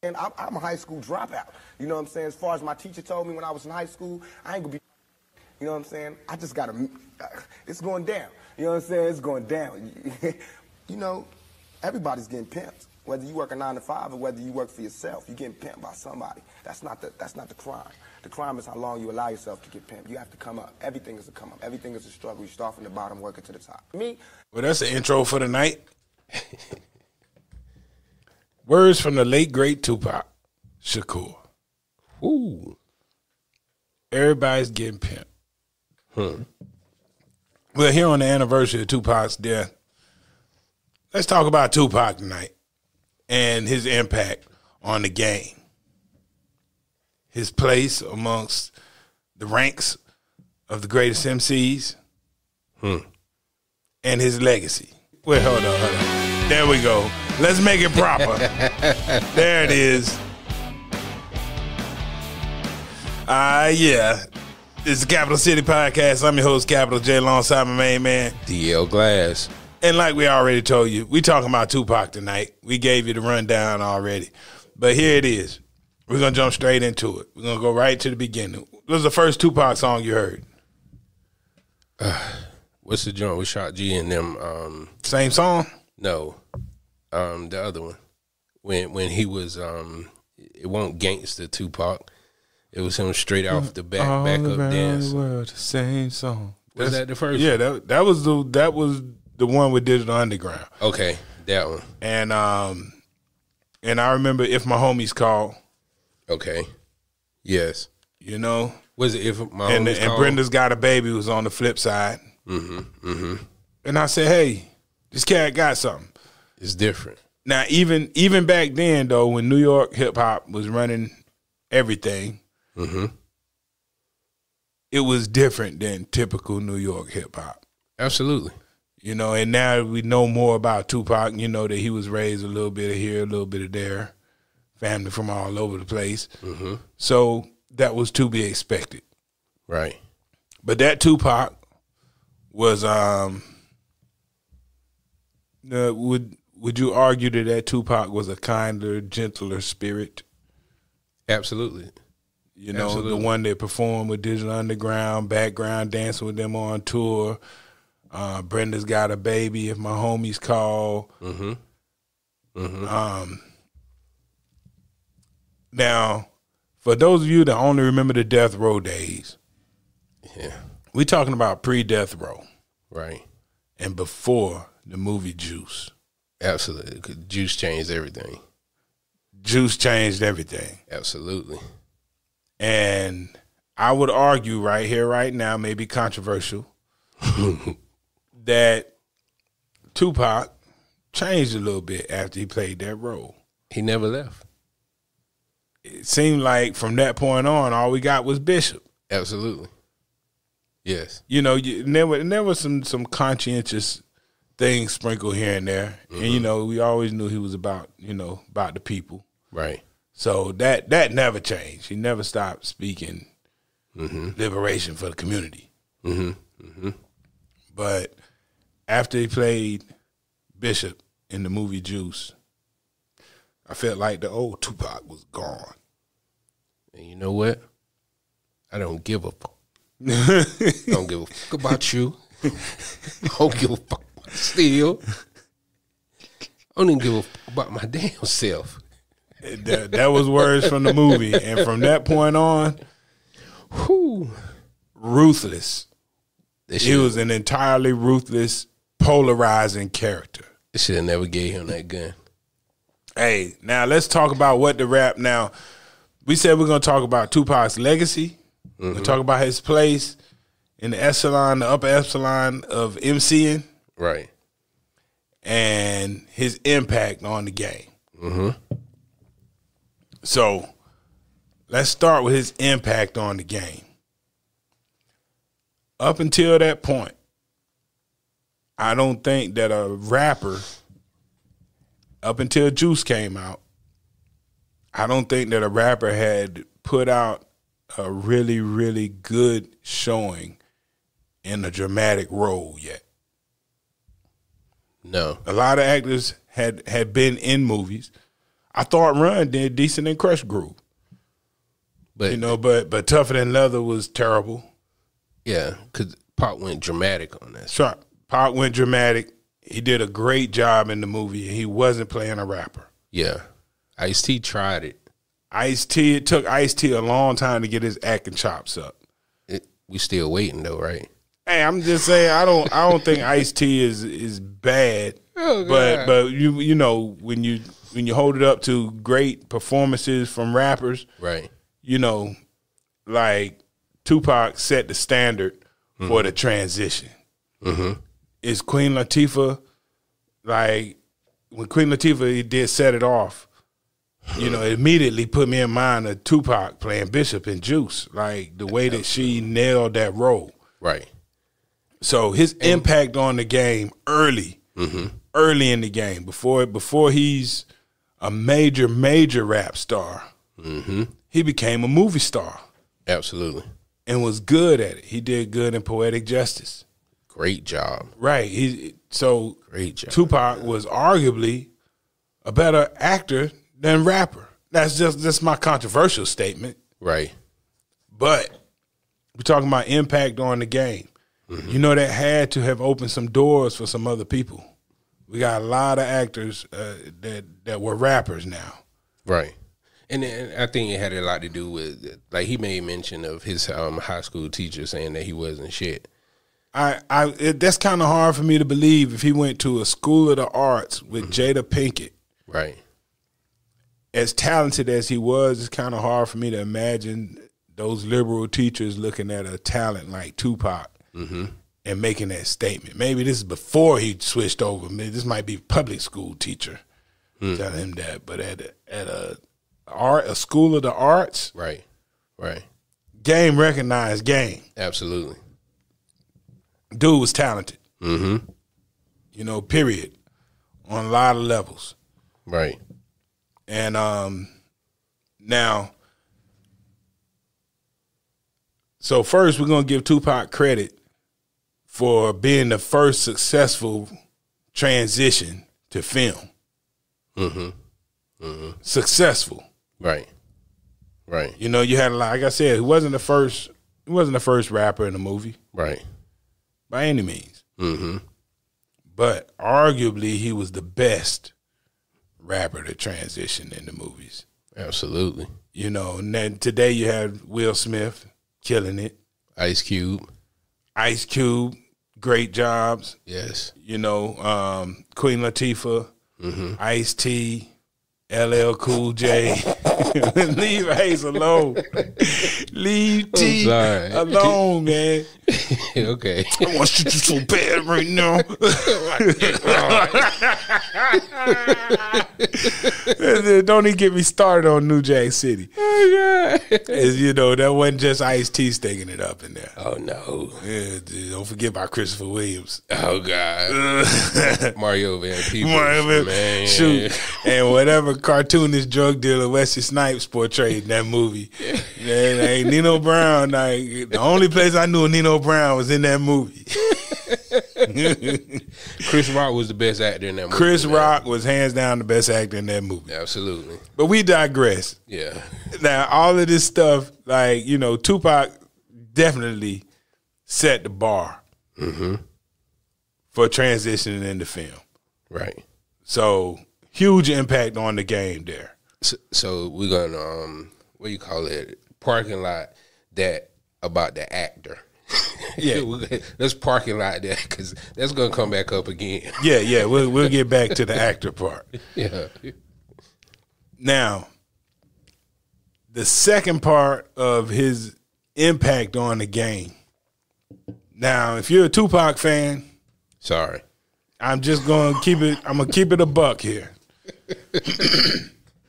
And I'm a high school dropout. You know what I'm saying? As far as my teacher told me when I was in high school, I ain't gonna be, you know what I'm saying? I just gotta, it's going down. You know what I'm saying? It's going down. You know, everybody's getting pimped. Whether you work a 9 to 5 or whether you work for yourself, you're getting pimped by somebody. That's not the crime. The crime is how long you allow yourself to get pimped. You have to come up. Everything is a come up. Everything is a struggle. You start from the bottom, working to the top. Me? Well, that's the intro for the night. Words from the late, great Tupac Shakur. Ooh. Everybody's getting pimped. Well, here on the anniversary of Tupac's death, let's talk about Tupac tonight and his impact on the game. His place amongst the ranks of the greatest MCs and his legacy. Wait, hold on. There we go. Let's make it proper. There it is. Yeah. This is the Capital City Podcast. I'm your host, Capital J, alongside my main man, DL Glass. And like we already told you, we talking about Tupac tonight. We gave you the rundown already. But here it is. We're going to jump straight into it. We're going to go right to the beginning. What was the first Tupac song you heard? What's the joint with Shock G and them? Same song? No. The other one. When he was, it wasn't Gangsta Tupac. It was him straight off the back up dance. The world, the same song. Was that the first? Yeah, that was the one with Digital Underground. Okay, that one. And I remember If My Homies Call. Okay. Yes. You know? Was it If My Homies Call? And Brenda's Got a Baby was on the flip side. And I said, hey, this cat got something. It's different. Now, even back then, though, when New York hip-hop was running everything, it was different than typical New York hip-hop. Absolutely. You know, and now we know more about Tupac. You know that he was raised a little bit of here, a little bit of there, family from all over the place. So that was to be expected. Right. But that Tupac was, would you argue that Tupac was a kinder, gentler spirit? Absolutely. You know, the one that performed with Digital Underground, background dancing with them on tour. Brenda's Got a Baby, If My Homies Call. Now, for those of you that only remember the Death Row days, we talking about pre-Death Row. Right. And before the movie Juice. Absolutely. 'Cause Juice changed everything. Juice changed everything. Absolutely. And I would argue right here, right now, maybe controversial, that Tupac changed a little bit after he played that role. He never left. It seemed like from that point on, all we got was Bishop. Absolutely. Yes. You know, there was some conscientious things sprinkled here and there. And, you know, we always knew he was about the people. Right. So that never changed. He never stopped speaking liberation for the community. But after he played Bishop in the movie Juice, I felt like the old Tupac was gone. And you know what? I don't give a fuck. I don't give a fuck about you. I don't give a fuck about Steel. I don't even give a fuck about my damn self. That was words from the movie. And from that point on, ruthless. He was an entirely ruthless, polarizing character. They should have never gave him that gun. Hey, now let's talk about what the rap. Now, we said we're going to talk about Tupac's legacy. We're going to talk about his place in the upper echelon of emceeing. Right. And his impact on the game. So, let's start with his impact on the game. Up until that point, I don't think that a rapper, up until Juice came out, I don't think that a rapper had put out a really, really good showing in a dramatic role yet. No. A lot of actors had been in movies. I thought Run did decent in Crush Groove. But you know, but Tougher Than Leather was terrible. Yeah, because Pac went dramatic on that. Sure. Pac went dramatic. He did a great job in the movie. He wasn't playing a rapper. Yeah. Ice-T tried it. Ice-T, it took Ice-T a long time to get his acting chops up. We still waiting though, right? Hey, I'm just saying I don't think Ice-T is bad. Oh, God. But you know, when you hold it up to great performances from rappers, Right. You know, like Tupac set the standard for the transition. Mm-hmm. Is Queen Latifah, like when Queen Latifah did Set It Off, you know, it immediately put me in mind of Tupac playing Bishop in Juice, like the way that she nailed that role. Right. So his impact on the game early in the game, before he's a major rap star, he became a movie star. Absolutely. And was good at it. He did good in Poetic Justice. Great job. Right. Great job. Tupac was arguably a better actor than rapper. That's my controversial statement. Right. But we're talking about impact on the game. You know, that had to have opened some doors for some other people. We got a lot of actors that were rappers now. Right. And I think it had a lot to do with, like, he made mention of his high school teacher saying that he wasn't shit. That's kind of hard for me to believe if he went to a school of the arts with Jada Pinkett. Right. As talented as he was, it's kind of hard for me to imagine those liberal teachers looking at a talent like Tupac and making that statement. Maybe this is before he switched over. Maybe this might be a public school teacher telling him that. But at a school of the arts, Right. Right. game recognized game. Absolutely. Dude was talented. Mm-hmm. You know, period. On a lot of levels. Right. And now, so first we're going to give Tupac credit for being the first successful transition to film. Successful. Right. Right. You know, you had a lot, like I said, he wasn't the first rapper in the movie Right. by any means. Mm-hmm. But arguably he was the best rapper to transition in the movies. Absolutely. You know, and then today you have Will Smith killing it. Ice Cube. Ice Cube, great jobs. Yes. You know, Queen Latifah, Ice-T, LL Cool J. Leave Ace alone. Leave T alone, man. Okay. I want to shoot you so bad right now. Don't even get me started on New Jack City. Oh, God. As you know, that wasn't just Ice-T sticking it up in there. Oh, no. Yeah, dude, don't forget about Christopher Williams. Oh, God. Mario Van Peebles. Man. Shoot. And whatever cartoonish drug dealer Wesley Snipes portrayed in that movie. Like Nino Brown, like the only place I knew Nino Brown was in that movie. Chris Rock was the best actor in that movie. Chris Rock was hands down the best actor in that movie. Absolutely. But we digress. Yeah. Now, all of this stuff, like, you know, Tupac definitely set the bar for transitioning into film. Right. So, huge impact on the game there. So we're going to, what do you call it, parking lot that about the actor. Yeah. Let's parking lot that because that's going to come back up again. Yeah, we'll get back to the actor part. Yeah. Now, the second part of his impact on the game. Now, if you're a Tupac fan, sorry, I'm just going to keep it a buck here.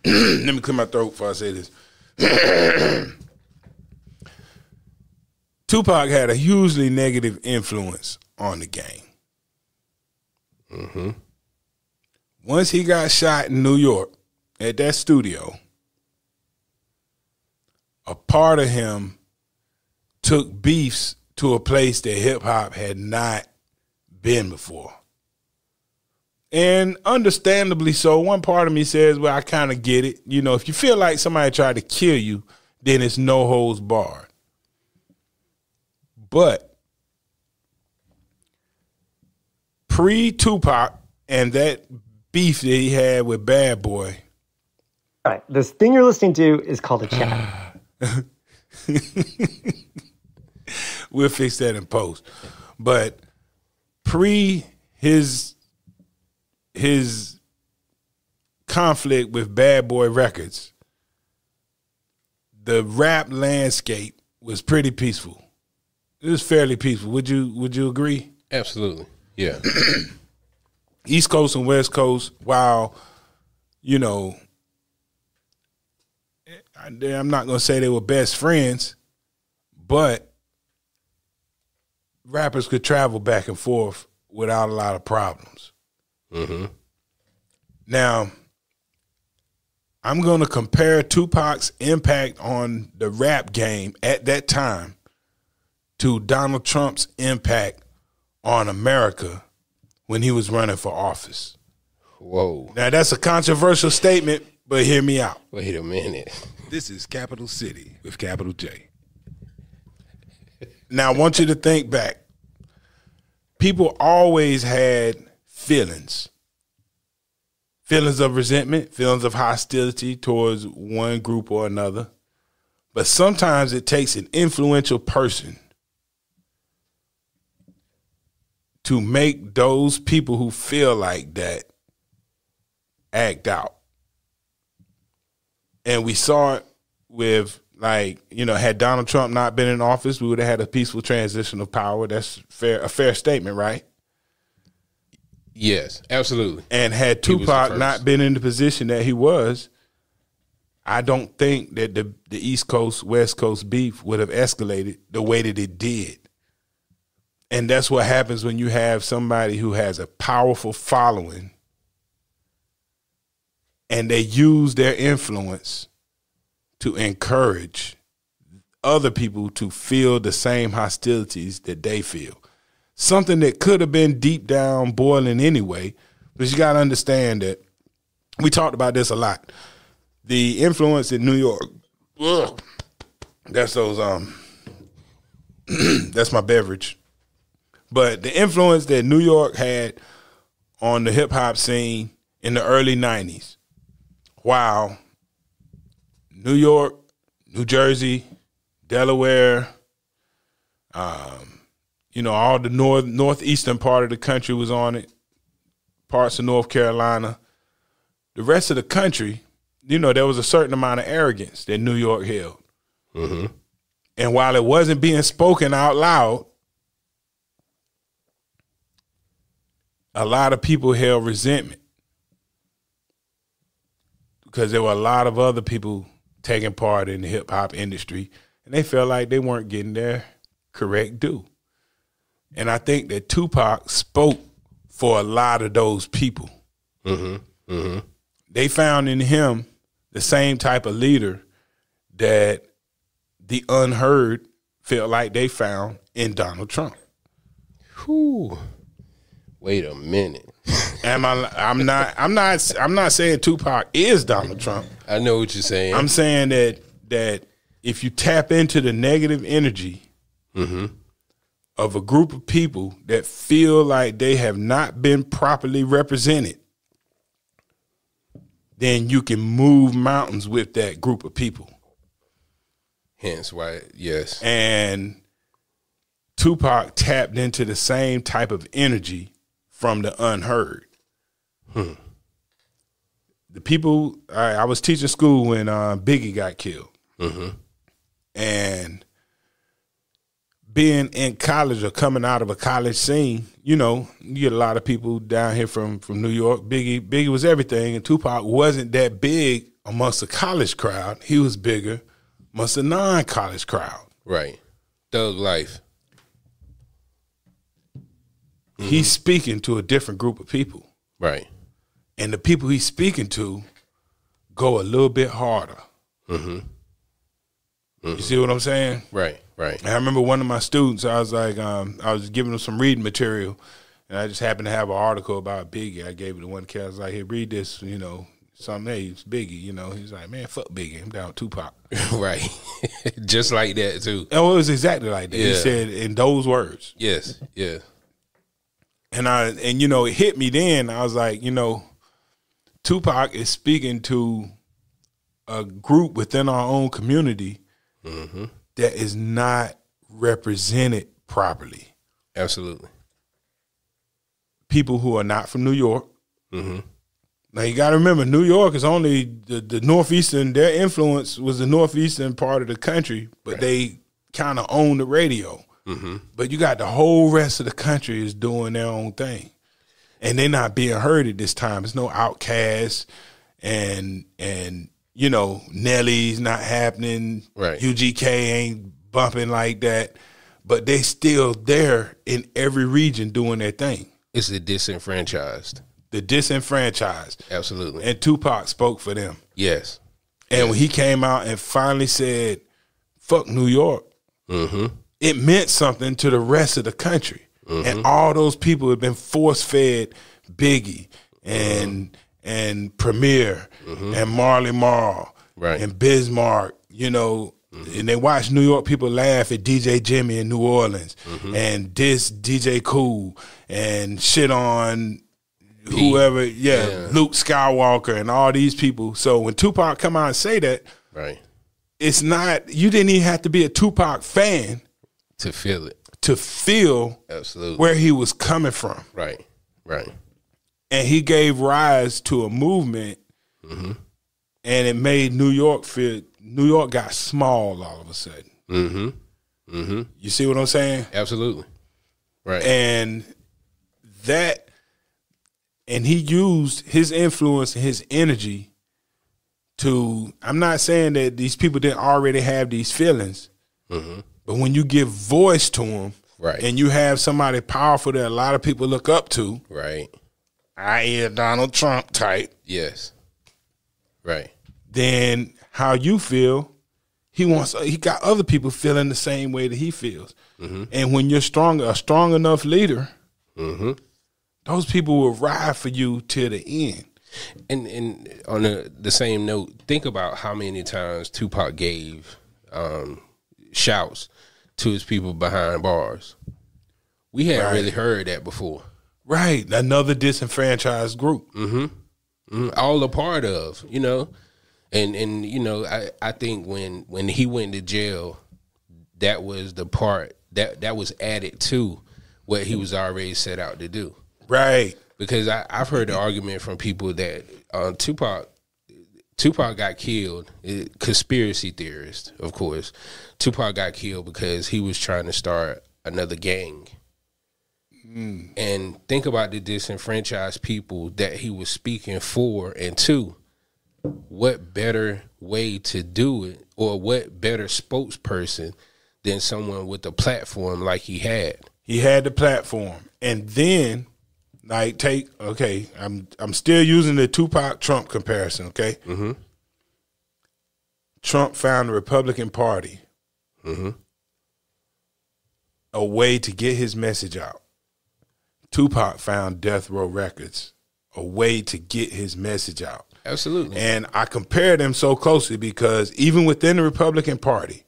Let me clear my throat before I say this. Tupac had a hugely negative influence on the game. Once he got shot in New York at that studio, a part of him took beefs to a place that hip hop had not been before. And understandably so. One part of me says, well, I kind of get it. You know, if you feel like somebody tried to kill you, then it's no holds barred. But pre-Tupac and that beef that he had with Bad Boy. All right, this thing you're listening to is called a chat. We'll fix that in post. But pre his conflict with Bad Boy Records, the rap landscape was pretty peaceful. It was fairly peaceful. Would you agree? Absolutely. Yeah. East Coast and West Coast, while, you know, I'm not going to say they were best friends, but rappers could travel back and forth without a lot of problems. Mm-hmm. Now, I'm going to compare Tupac's impact on the rap game at that time to Donald Trump's impact on America when he was running for office. Whoa. Now, that's a controversial statement, but hear me out. Wait a minute. This is Capital City with capital J. Now, I want you to think back. People always had feelings. Feelings of resentment, feelings of hostility towards one group or another. But sometimes it takes an influential person to make those people who feel like that act out. And we saw it with, like, you know, had Donald Trump not been in office, we would have had a peaceful transition of power. That's a fair statement, right? Yes, absolutely. And had Tupac not been in the position that he was, I don't think that the East Coast, West Coast beef would have escalated the way that it did. And that's what happens when you have somebody who has a powerful following and they use their influence to encourage other people to feel the same hostilities that they feel. Something that could have been deep down boiling anyway, but you got to understand that we talked about this a lot. The influence in New York, that's those, that's my beverage. But the influence that New York had on the hip hop scene in the early 90s, while New York, New Jersey, Delaware, you know, all the northeastern part of the country was on it, parts of North Carolina. The rest of the country, you know, there was a certain amount of arrogance that New York held. Mm-hmm. And while it wasn't being spoken out loud, a lot of people held resentment because there were a lot of other people taking part in the hip-hop industry, and they felt like they weren't getting their correct due. And I think that Tupac spoke for a lot of those people. Mm-hmm. Mm-hmm. They found in him the same type of leader that the unheard felt like they found in Donald Trump. Whew. Wait a minute. I'm not saying Tupac is Donald Trump. I know what you're saying. I'm saying that if you tap into the negative energy of a group of people that feel like they have not been properly represented, then you can move mountains with that group of people. Hence why, yes. And Tupac tapped into the same type of energy from the unheard. The people, I was teaching school when Biggie got killed. And being in college or coming out of a college scene, you know, you get a lot of people down here from New York. Biggie was everything, and Tupac wasn't that big amongst the college crowd. He was bigger amongst the non-college crowd. Right. Thug life. He's speaking to a different group of people. Right. And the people he's speaking to go a little bit harder. You see what I'm saying? Right, right. And I remember one of my students, I was like, I was giving him some reading material, And I just happened to have an article about Biggie. I gave it to one kid. I was like, "Hey, read this." You know, something. Hey, it's Biggie. You know, he's like, "Man, fuck Biggie. I'm down with Tupac." Right. Just like that too. Oh, it was exactly like that. Yeah. He said in those words. Yes. Yeah. And you know, it hit me then. I was like, you know, Tupac is speaking to a group within our own community that is not represented properly. Absolutely. People who are not from New York. Now you got to remember, New York is only the northeastern. Their influence was the northeastern part of the country, but they kind of own the radio. But you got the whole rest of the country is doing their own thing, and they're not being heard at this time. There's no Outkast, and you know, Nelly's not happening. Right. UGK ain't bumping like that, but they still there in every region doing their thing. It's the disenfranchised. The disenfranchised. Absolutely. And Tupac spoke for them. Yes. And when he came out and finally said, "Fuck New York," it meant something to the rest of the country. And all those people have been force-fed Biggie and Premier and Marley Marl and Bismarck, you know, and they watch New York people laugh at DJ Jimmy in New Orleans and diss DJ Cool and shit on whoever, Luke Skywalker and all these people. So when Tupac come out and say that, it's not, you didn't even have to be a Tupac fan to feel it, to feel absolutely where he was coming from. Right. And he gave rise to a movement, and it made New York feel, New York got small all of a sudden. You see what I'm saying? Absolutely. Right. And that, and he used his influence and his energy to, I'm not saying that these people didn't already have these feelings, but when you give voice to them, and you have somebody powerful that a lot of people look up to, i.e. Donald Trump type, yes, then how you feel, he got other people feeling the same way that he feels. And when you're a strong enough leader, those people will ride for you till the end. And on the same note, think about how many times Tupac gave shouts to his people behind bars. We hadn't really heard that before. Right. Another disenfranchised group. All a part of, you know. And you know, I think when he went to jail, that was the part that was added to what he was already set out to do. Right. Because I've heard the argument from people that Tupac got killed, conspiracy theorists, of course. Tupac got killed because he was trying to start another gang. And think about the disenfranchised people that he was speaking for and to. What better way to do it, or what better spokesperson than someone with a platform like he had? He had the platform. And then, like, I'm still using the Tupac Trump comparison, okay? Trump found the Republican Party a way to get his message out. Tupac found Death Row Records a way to get his message out. Absolutely. And I compare them so closely because even within the Republican Party,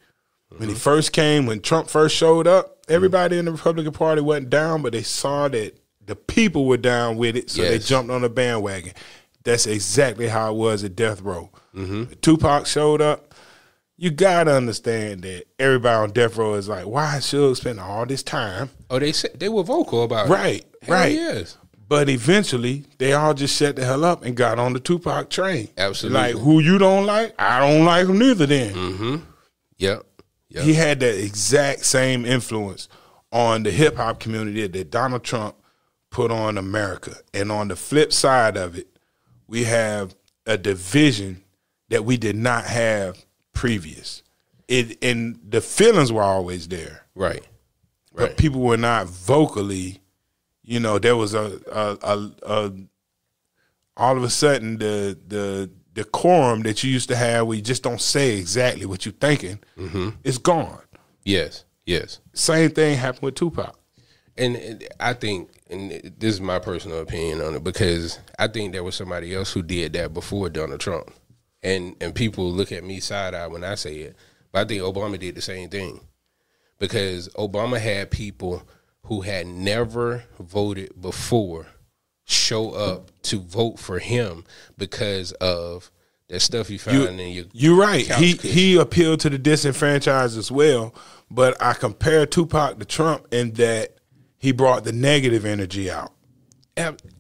when he first came, when Trump first showed up, everybody in the Republican Party wasn't down, but they saw that the people were down with it, so they jumped on the bandwagon. That's exactly how it was at Death Row. Tupac showed up. You got to understand that everybody on Death Row is like, why Suge spend all this time? Oh, they were vocal about it. Right. Yes. But eventually, they all just shut the hell up and got on the Tupac train. Absolutely. Like, who you don't like, I don't like him neither then. Yep. He had that exact same influence on the hip-hop community that Donald Trump put on America. And on the flip side of it, we have a division that we did not have previous. And the feelings were always there. Right. But people were not vocally, you know, there was all of a sudden the decorum that you used to have where you just don't say exactly what you're thinking is gone. Yes. Same thing happened with Tupac. And I think, and this is my personal opinion on it, because I think there was somebody else who did that before Donald Trump. And people look at me side-eye when I say it. But I think Obama did the same thing. Because Obama had people who had never voted before show up to vote for him because of that stuff you found in your You're right. couch He appealed to the disenfranchised as well. But I compare Tupac to Trump in that he brought the negative energy out.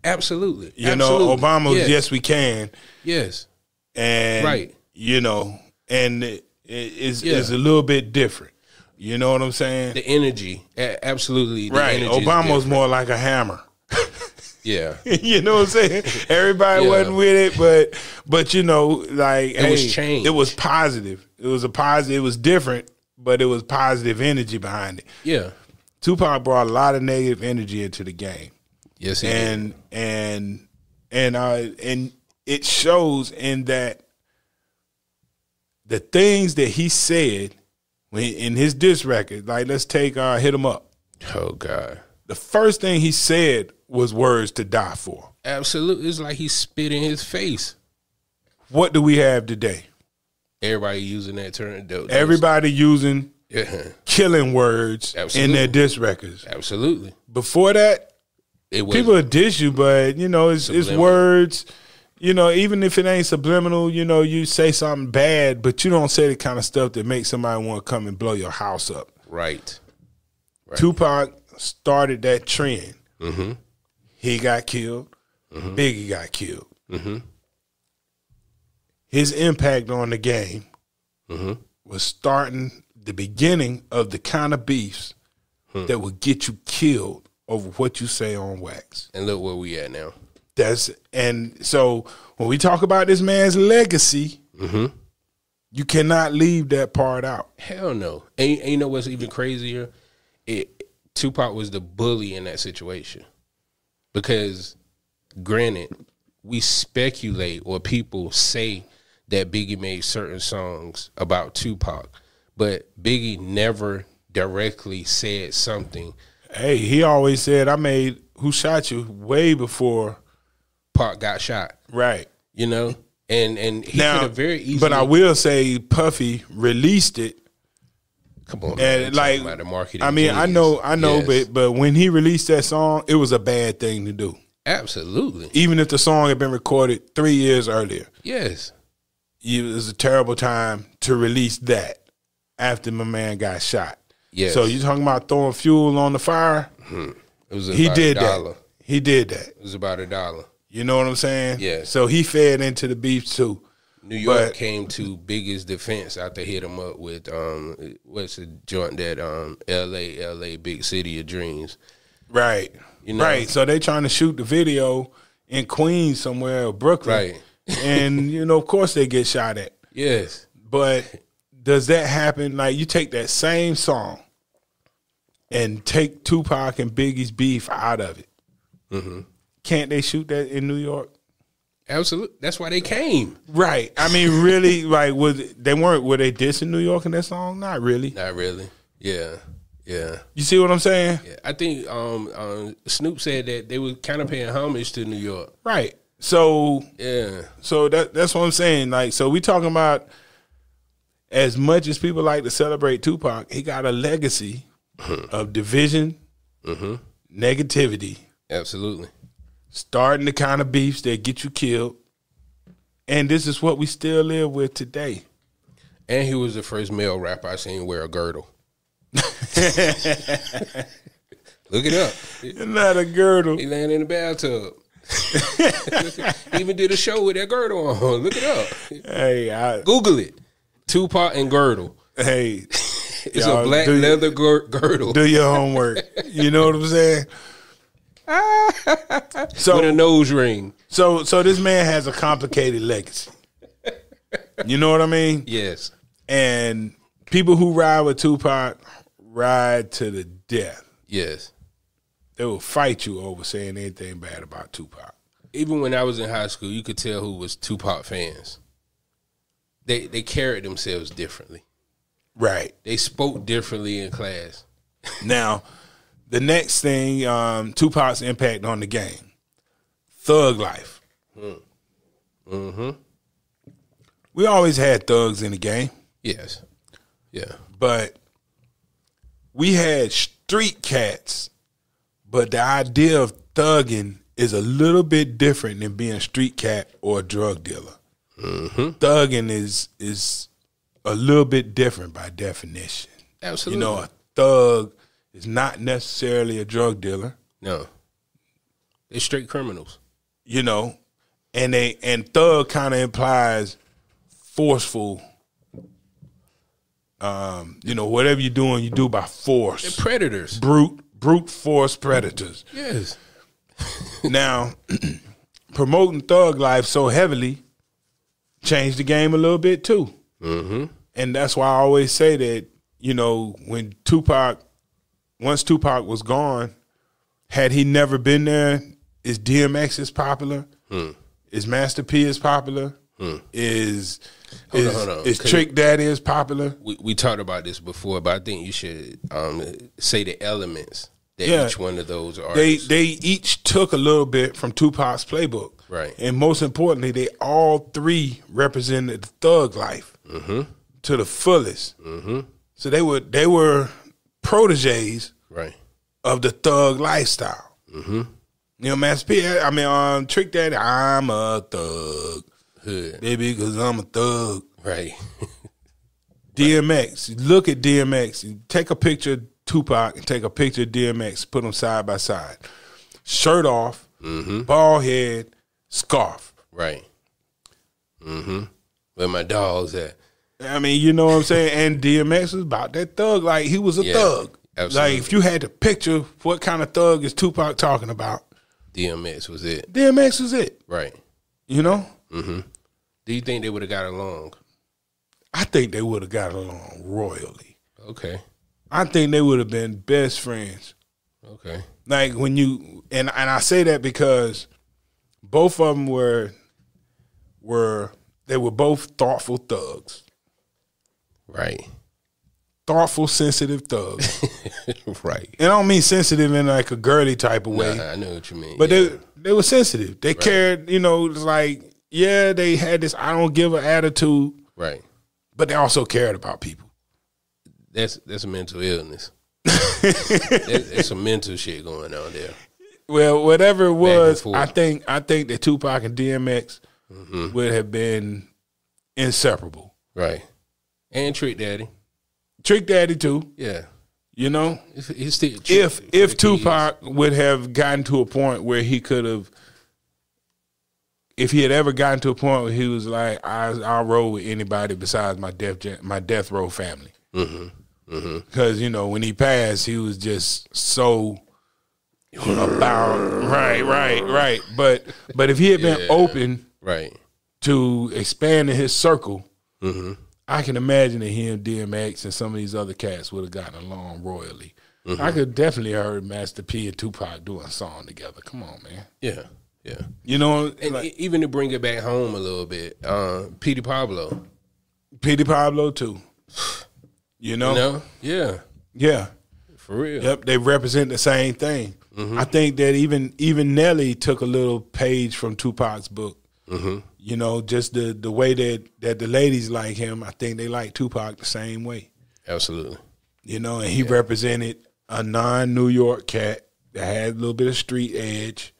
Absolutely. You know, Obama was, yes. yes, we can. Yes. And, Right. you know, and it's a little bit different. You know what I'm saying? The energy. Absolutely. The Right. energy is Obama was different. more like a hammer. Yeah. You know what I'm saying? Everybody Yeah. wasn't with it, but you know, like It was change. It was positive. It was a positive. It was different, but it was positive energy behind it. Yeah. Tupac brought a lot of negative energy into the game. Yes, he did. And it shows in that the things that he said in his diss record, like let's take Hit 'Em Up. Oh, God. The first thing he said was words to die for. Absolutely. It's like he spit in his face. What do we have today? Everybody using that term. Everybody using Yeah. killing words Absolutely. in their diss records. Absolutely. Before that, It was people would diss you, but you know, it's words. You know, even if it ain't subliminal, you know, you say something bad, but you don't say the kind of stuff that makes somebody want to come and blow your house up. right. Tupac started that trend. Mm-hmm. He got killed. Biggie got killed. Mm-hmm. His impact on the game was starting the beginning of the kind of beefs that would get you killed over what you say on wax. And look where we at now. And so when we talk about this man's legacy, you cannot leave that part out. Hell no. And you know what's even crazier? Tupac was the bully in that situation. Because, granted, we speculate or people say that Biggie made certain songs about Tupac, but Biggie never directly said something. Hey, he always said, I made Who Shot You way before Pac got shot. Right. You know? And he Now, could have very easily. but I will say Puffy released it. Come on, man. And like, about the marketing I mean, I genius. know, Yes. but when he released that song, it was a bad thing to do. Absolutely. Even if the song had been recorded 3 years earlier, Yes. it was a terrible time to release that after my man got shot. Yes. So you talking about throwing fuel on the fire? It was He about did $1. that. He did that. It was about $1. You know what I'm saying? Yeah. So he fed into the beef too. New York But- came to biggest defense after hit him up with what's the joint that LA big city of dreams. Right. You know? Right. So they trying to shoot the video in Queens somewhere or Brooklyn. Right. And you know, of course they get shot at. Yes. But does that happen? Like you take that same song and take Tupac and Biggie's beef out of it. Can't they shoot that in New York? Absolutely. That's why they came. Right. I mean, really, like, were they dissing New York in that song? Not really. Not really. Yeah. Yeah. You see what I'm saying? Yeah. I think Snoop said that they were kind of paying homage to New York. Right. So Yeah. so that's what I'm saying. Like, so we talking about as much as people like to celebrate Tupac, he got a legacy of division, negativity, Absolutely. starting the kind of beefs that get you killed. And this is what we still live with today. And he was the first male rapper I seen wear a girdle. Look it up. Not a girdle. He landed in the bathtub. He even did a show with that girdle on. Look it up. Hey, Google it. Tupac and girdle. hey, It's y'all a black do- leather girdle do your homework. You know what I'm saying? So with a nose ring. So this man has a complicated legacy. You know what I mean? Yes. And people who ride with Tupac ride to the death. Yes. They will fight you over saying anything bad about Tupac. Even when I was in high school, you could tell who was Tupac fans. They carried themselves differently. Right. They spoke differently in class. Now, the next thing, Tupac's impact on the game, thug life. Mm-hmm. We always had thugs in the game. Yes. Yeah. But we had street cats, but the idea of thugging is a little bit different than being a street cat or a drug dealer. Mm-hmm. Thugging is a little bit different by definition. Absolutely. You know, a thug is not necessarily a drug dealer. No. They're straight criminals. You know, and thug kind of implies forceful. You know, whatever you're doing, you do by force. They're predators. Brute force predators. Yes. Now, promoting thug life so heavily changed the game a little bit too. Mm-hmm. And that's why I always say that, you know, once Tupac was gone, had he never been there, is DMX as popular? Is Master P as popular? Is Trick Daddy as popular? We talked about this before, but I think you should say the elements that each one of those artists. They each took a little bit from Tupac's playbook. Right. And most importantly, they all three represented the thug life to the fullest. Mm-hmm. So they were proteges of the thug lifestyle. Mm-hmm. You know, Master P, Trick Daddy, I'm a thug. Hood. Baby, because I'm a thug. Right. DMX, look at DMX. Take a picture of Tupac and take a picture of DMX, put them side by side. Shirt off, bald head, scarf. Right. Mm-hmm. Where my dog's at. I mean, you know what I'm saying? And DMX was about that thug. Like, he was a thug. Absolutely. Like, if you had to picture what kind of thug is Tupac talking about, DMX was it. DMX was it. Right. You know? Mm-hmm. Do you think they would have got along? I think they would have got along royally. Okay. I think they would have been best friends. Okay. Like, when you, and I say that because both of them were both thoughtful thugs. Right. Thoughtful, sensitive thugs. Right. And I don't mean sensitive in like a girly type of way. Nah, I know what you mean. But they were sensitive. They cared, you know, like, yeah, they had this I don't give a attitude. Right. But they also cared about people. That's a mental illness. There's some mental shit going on there. Well, whatever it was, I think that Tupac and DMX would have been inseparable. Right. And Trick Daddy. Trick Daddy too. Yeah. You know? If Tupac would have gotten to a point where he could have, if he had ever gotten to a point where he was like, I'll roll with anybody besides my death row family. Because, you know, when he passed, he was just so about, right. But if he had been open to expanding his circle, I can imagine that he and DMX and some of these other cats would have gotten along royally. I could definitely heard Master P and Tupac doing a song together. Come on, man. Yeah. You know, and like, even to bring it back home a little bit, Petey Pablo too. You know? Yeah. For real. Yep, they represent the same thing. I think that even Nelly took a little page from Tupac's book. You know, just the way that the ladies like him, I think they like Tupac the same way. Absolutely. You know, and he represented a non-New York cat that had a little bit of street edge.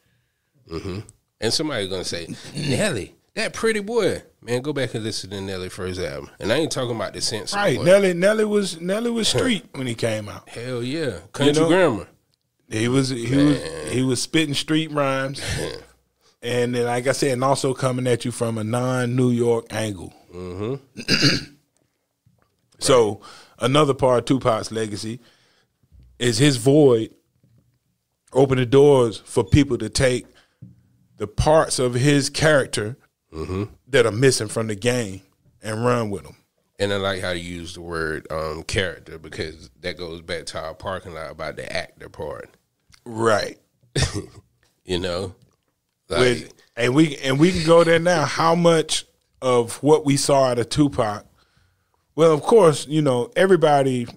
And somebody's going to say, Nelly, that pretty boy. Man, go back and listen to Nelly first album. And I ain't talking about the sense. Right. Nelly was street when he came out. Hell yeah. Country grammar. He was spitting street rhymes. And then, like I said, and also coming at you from a non-New York angle. So another part of Tupac's legacy is his void opened the doors for people to take the parts of his character that are missing from the game and run with them. And I like how you use the word character, because that goes back to our parking lot about the actor part. Right. You know? Like, and we can go there now. How much of what we saw out of Tupac? Well, of course, you know, everybody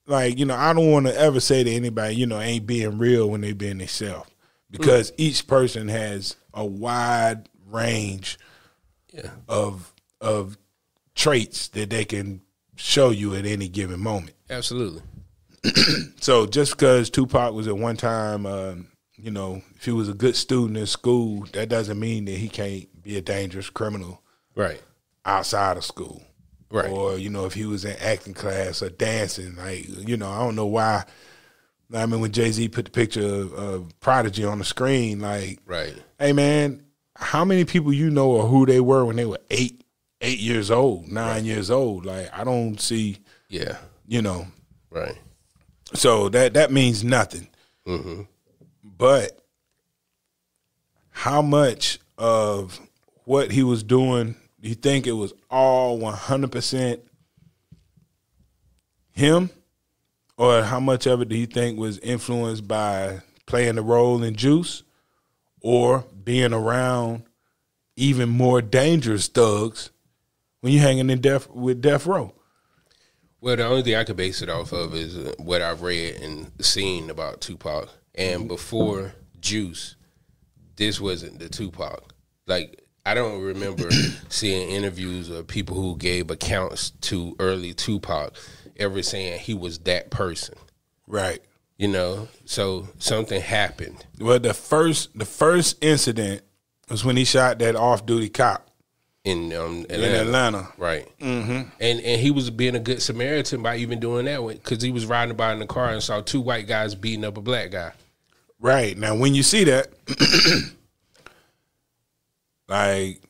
like, you know, I don't want to ever say to anybody, you know, ain't being real when they being themselves, because each person has a wide range of traits that they can show you at any given moment. Absolutely. So just because Tupac was at one time, you know, if he was a good student in school, that doesn't mean that he can't be a dangerous criminal Right. outside of school. Right. Or, you know, if he was in acting class or dancing, like, you know, I don't know why. I mean, when Jay-Z put the picture of Prodigy on the screen, like, Right. hey, man, how many people you know or who they were when they were 8 years old, 9 years old? Like, I don't see, you know. Right. So that means nothing. Mm-hmm. But how much of what he was doing, do you think it was all 100% him? Or how much of it do you think was influenced by playing a role in Juice or being around even more dangerous thugs when you're hanging with Death Row? Well, the only thing I could base it off of is what I've read and seen about Tupac. And before Juice, this wasn't the Tupac. Like, I don't remember seeing interviews of people who gave accounts to early Tupac ever saying he was that person. Right. You know, so something happened. Well, the first incident was when he shot that off-duty cop In Atlanta. in Atlanta. Right. Mm-hmm. And he was being a good Samaritan by even doing that, because he was riding by in the car and saw 2 white guys beating up a black guy. Right. Now, when you see that, like,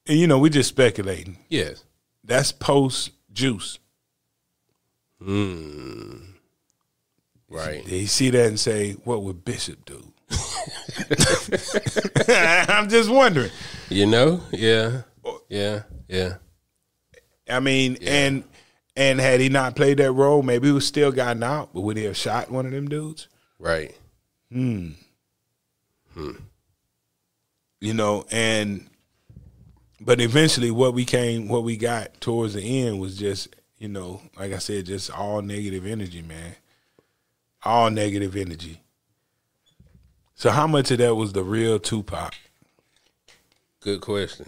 and, you know, we just speculating. Yes. That's post-Juice. Right. They see that and say, what would Bishop do? I'm just wondering. You know? Yeah. Yeah. Yeah. I mean, and had he not played that role, maybe he was still gotten out, but would he have shot one of them dudes? Right. You know, but eventually what we got towards the end was just, you know, like I said, just all negative energy, man. All negative energy. So how much of that was the real Tupac? Good question.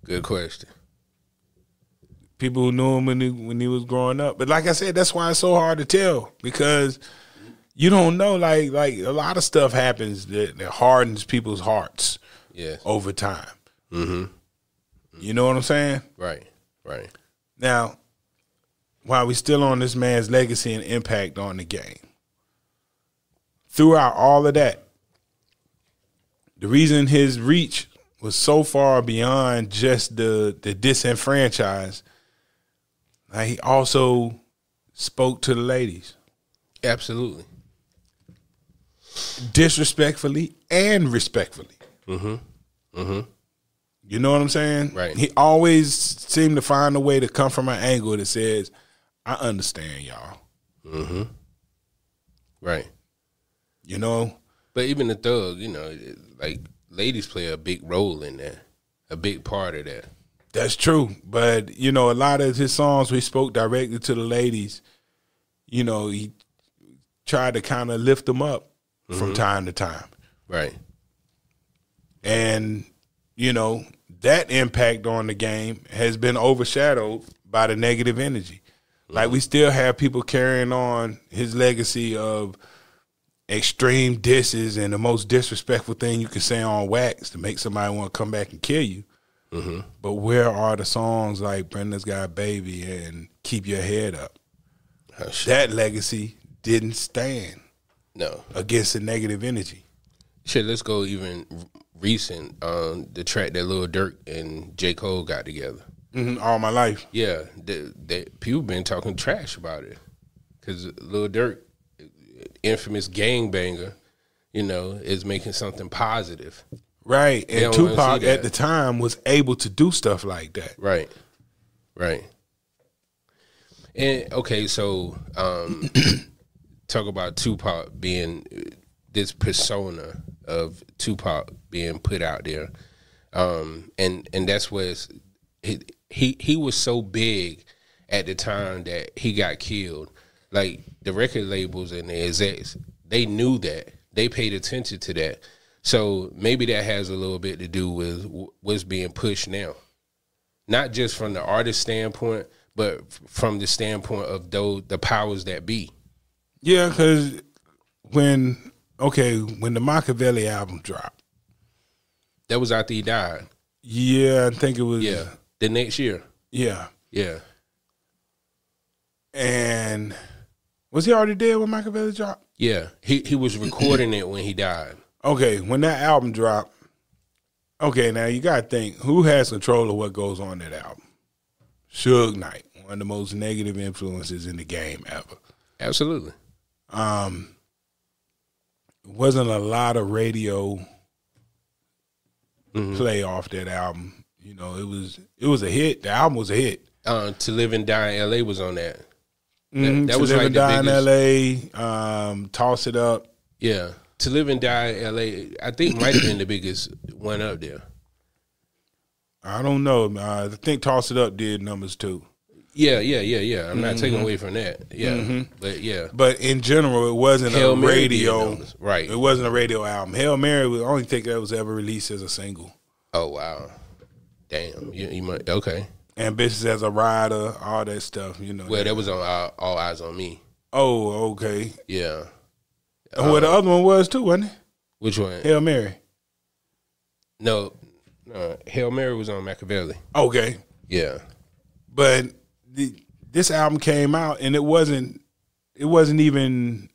Good question. People who knew him when he was growing up. But like I said, that's why it's so hard to tell, because you don't know, like a lot of stuff happens that hardens people's hearts over time. Mm-hmm. You know what I'm saying? Right. Right. Now, while we're still on this man's legacy and impact on the game, throughout all of that, the reason his reach was so far beyond just the disenfranchised, he also spoke to the ladies. Absolutely. Disrespectfully and respectfully. Mm-hmm. Mm-hmm. You know what I'm saying? Right. He always seemed to find a way to come from an angle that says, I understand y'all. Mm-hmm. Right. You know? But even the thugs, you know, like, ladies play a big role in that, a big part of that. That's true. But, you know, a lot of his songs, we spoke directly to the ladies. You know, he tried to kind of lift them up from time to time. Right. And, you know, that impact on the game has been overshadowed by the negative energy. Like, we still have people carrying on his legacy of extreme disses and the most disrespectful thing you can say on wax to make somebody want to come back and kill you. Mm-hmm. But where are the songs like Brenda's Got a Baby and Keep Your Head Up? That legacy didn't stand against the negative energy. Shit, let's go even recent. The track that Lil Durk and J. Cole got together. All My Life. Yeah, people been talking trash about it, because Lil Durk, infamous gangbanger, you know, is making something positive. Right, and Tupac at the time was able to do stuff like that. Right, right. And okay, so talk about Tupac being this persona of Tupac being put out there, and that's where he was so big at the time that he got killed. Like the record labels and the execs, they knew that. They paid attention to that. So maybe that has a little bit to do with what's being pushed now. Not just from the artist standpoint, but from the standpoint of the powers that be. Yeah, because when the Machiavelli album dropped. That was after he died. Yeah, I think it was. Yeah, the next year. Yeah. Yeah. And was he already dead when Machiavelli dropped? Yeah, he was recording it when he died. Okay, when that album dropped, okay, now you got to think, who has control of what goes on that album? Suge Knight, one of the most negative influences in the game ever. Absolutely. Wasn't a lot of radio play off that album. You know, it was a hit. The album was a hit. To Live and Die in L.A. was on that. That was like the biggest. In L.A., Toss It Up. Yeah. To Live and Die in L.A., I think might have been the biggest one up there. I don't know. I think Toss It Up did numbers too. Yeah. I'm not taking away from that. Yeah. But yeah. But in general, it wasn't Hail a Mary radio. numbers. Right. It wasn't a radio album. Hail Mary was the only thing that was ever released as a single. Oh, wow. Damn. You might, okay. Ambitious as a Rider, all that stuff, you know. Well, that was on All Eyes on Me. Oh, okay. Yeah. Well, the other one was too, wasn't it? Which one? Hail Mary. No, Hail Mary was on Machiavelli. Okay. Yeah. But this album came out and it wasn't even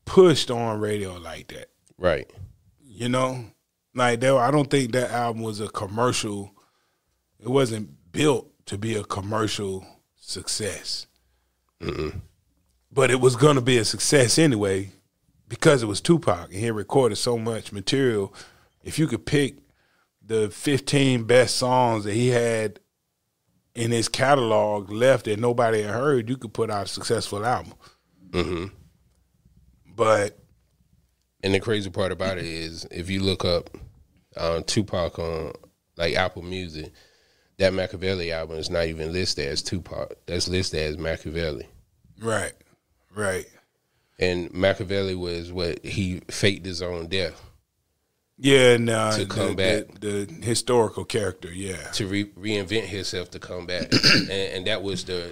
pushed on radio like that. Right. You know? Like I don't think that album was a commercial. It wasn't built to be a commercial success. But it was going to be a success anyway because it was Tupac and he recorded so much material. If you could pick the 15 best songs that he had in his catalog left that nobody had heard, you could put out a successful album. But and the crazy part about it is if you look up Tupac on like Apple Music, that Machiavelli album is not even listed as Tupac. That's listed as Machiavelli. Right. And Machiavelli was what he faked his own death. Yeah, and to come back, the historical character, yeah, to reinvent himself to come back, and that was the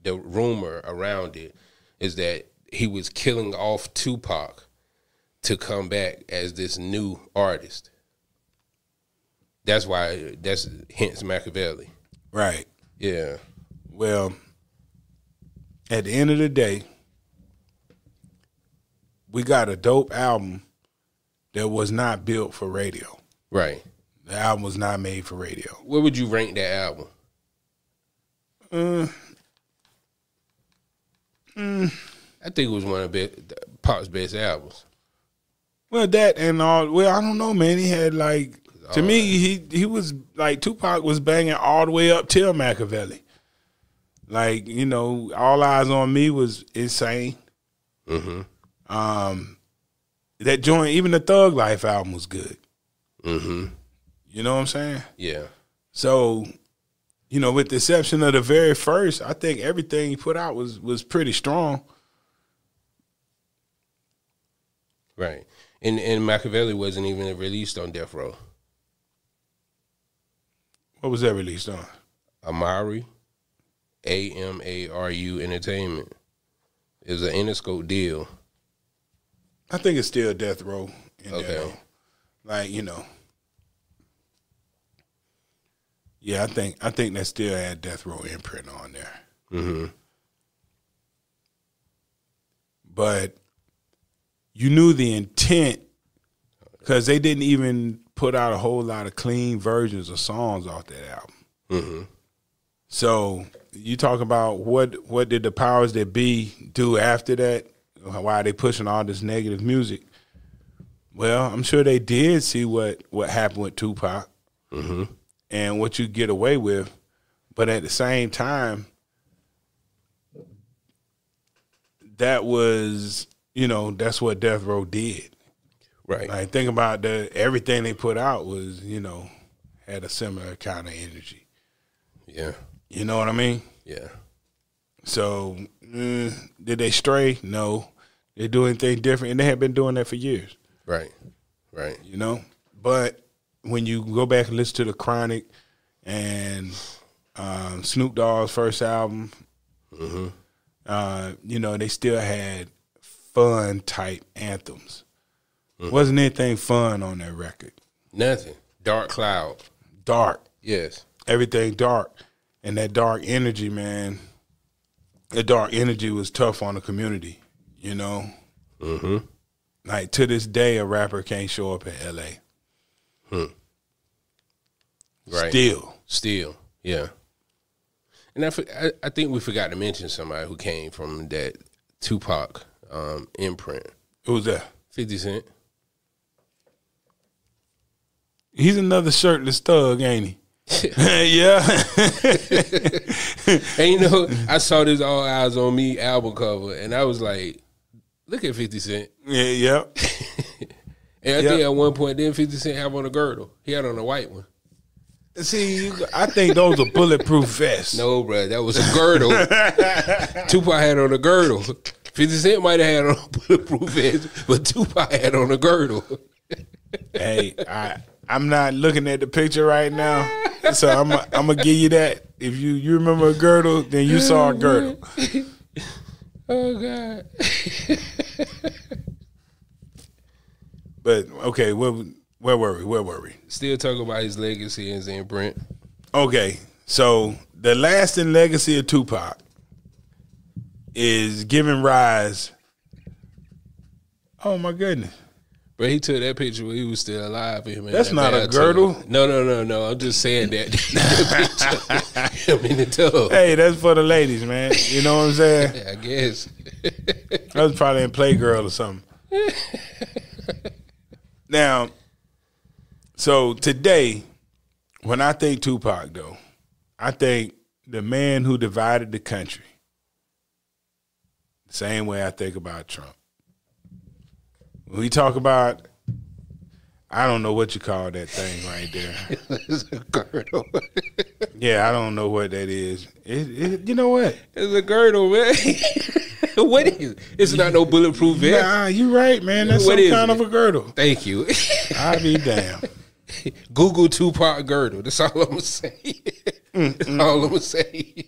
rumor around it is that he was killing off Tupac to come back as this new artist. That's hence Machiavelli. Right. Yeah. Well, at the end of the day, we got a dope album that was not built for radio. Right. The album was not made for radio. Where would you rank that album? I think it was one of Pac's best albums. Well, that and all. Well, I don't know, man. He had like to me, he was like Tupac was banging all the way up till Machiavelli. Like, you know, All Eyes on Me was insane. That joint, even the Thug Life album was good. You know what I'm saying? Yeah. So, you know, with the exception of the very first, I think everything he put out was pretty strong. Right. And Machiavelli wasn't even released on Death Row. What was that released on? Amari, AMARU Entertainment. It was an Interscope deal. I think it's still Death Row in there, okay. though. Like, you know. Yeah, I think that still had Death Row imprint on there. But you knew the intent because they didn't even put out a whole lot of clean versions of songs off that album. So you talk about what did the powers that be do after that? Why are they pushing all this negative music? Well, I'm sure they did see what happened with Tupac and what you get away with. But at the same time, that was, you know, that's what Death Row did. Right. Like, think about everything they put out was, you know, had a similar kind of energy. Yeah. You know what I mean? Yeah. So, did they stray? No. They do anything different, and they have been doing that for years. Right. You know? But when you go back and listen to the Chronic and Snoop Dogg's first album, you know, they still had fun type anthems. Wasn't anything fun on that record. Nothing. Dark Cloud. Dark. Yes. Everything dark. And that dark energy, man, the dark energy was tough on the community, you know? Like, to this day, a rapper can't show up in L.A. Right. Still. Yeah. And I think we forgot to mention somebody who came from that Tupac imprint. Who's that? 50 Cent. He's another shirtless thug, ain't he? Yeah. And you know, I saw this All Eyes on Me album cover, and I was like, look at 50 Cent. Yeah. And I think at one point, didn't 50 Cent have on a girdle? He had on a white one. See, I think those are bulletproof vests. No, bro, that was a girdle. Tupac had on a girdle. 50 Cent might have had on a bulletproof vest, but Tupac had on a girdle. Hey, I'm not looking at the picture right now, so I'm gonna give you that. If you remember a girdle, then you saw a girdle. Oh God. But okay, where were we? Still talking about his legacy and Zen Brent. Okay, so the lasting legacy of Tupac is giving rise. Oh my goodness. But he took that picture when he was still alive. That's not a girdle. No. I'm just saying that. Him in the tub. Hey, that's for the ladies, man. You know what I'm saying? I guess. That was probably in Playgirl or something. Now, so today, when I think Tupac, though, I think the man who divided the country. The same way I think about Trump. When we talk about, I don't know what you call that thing right there. It's a girdle. Yeah, I don't know what that is. You know what? It's a girdle, man. What is it? It's not no bulletproof vest. Nah, you right, man. That's What some is kind it? of a girdle. Thank you. I'll be damned. Google Tupac girdle. That's all I'm going to say. That's all I'm going to say.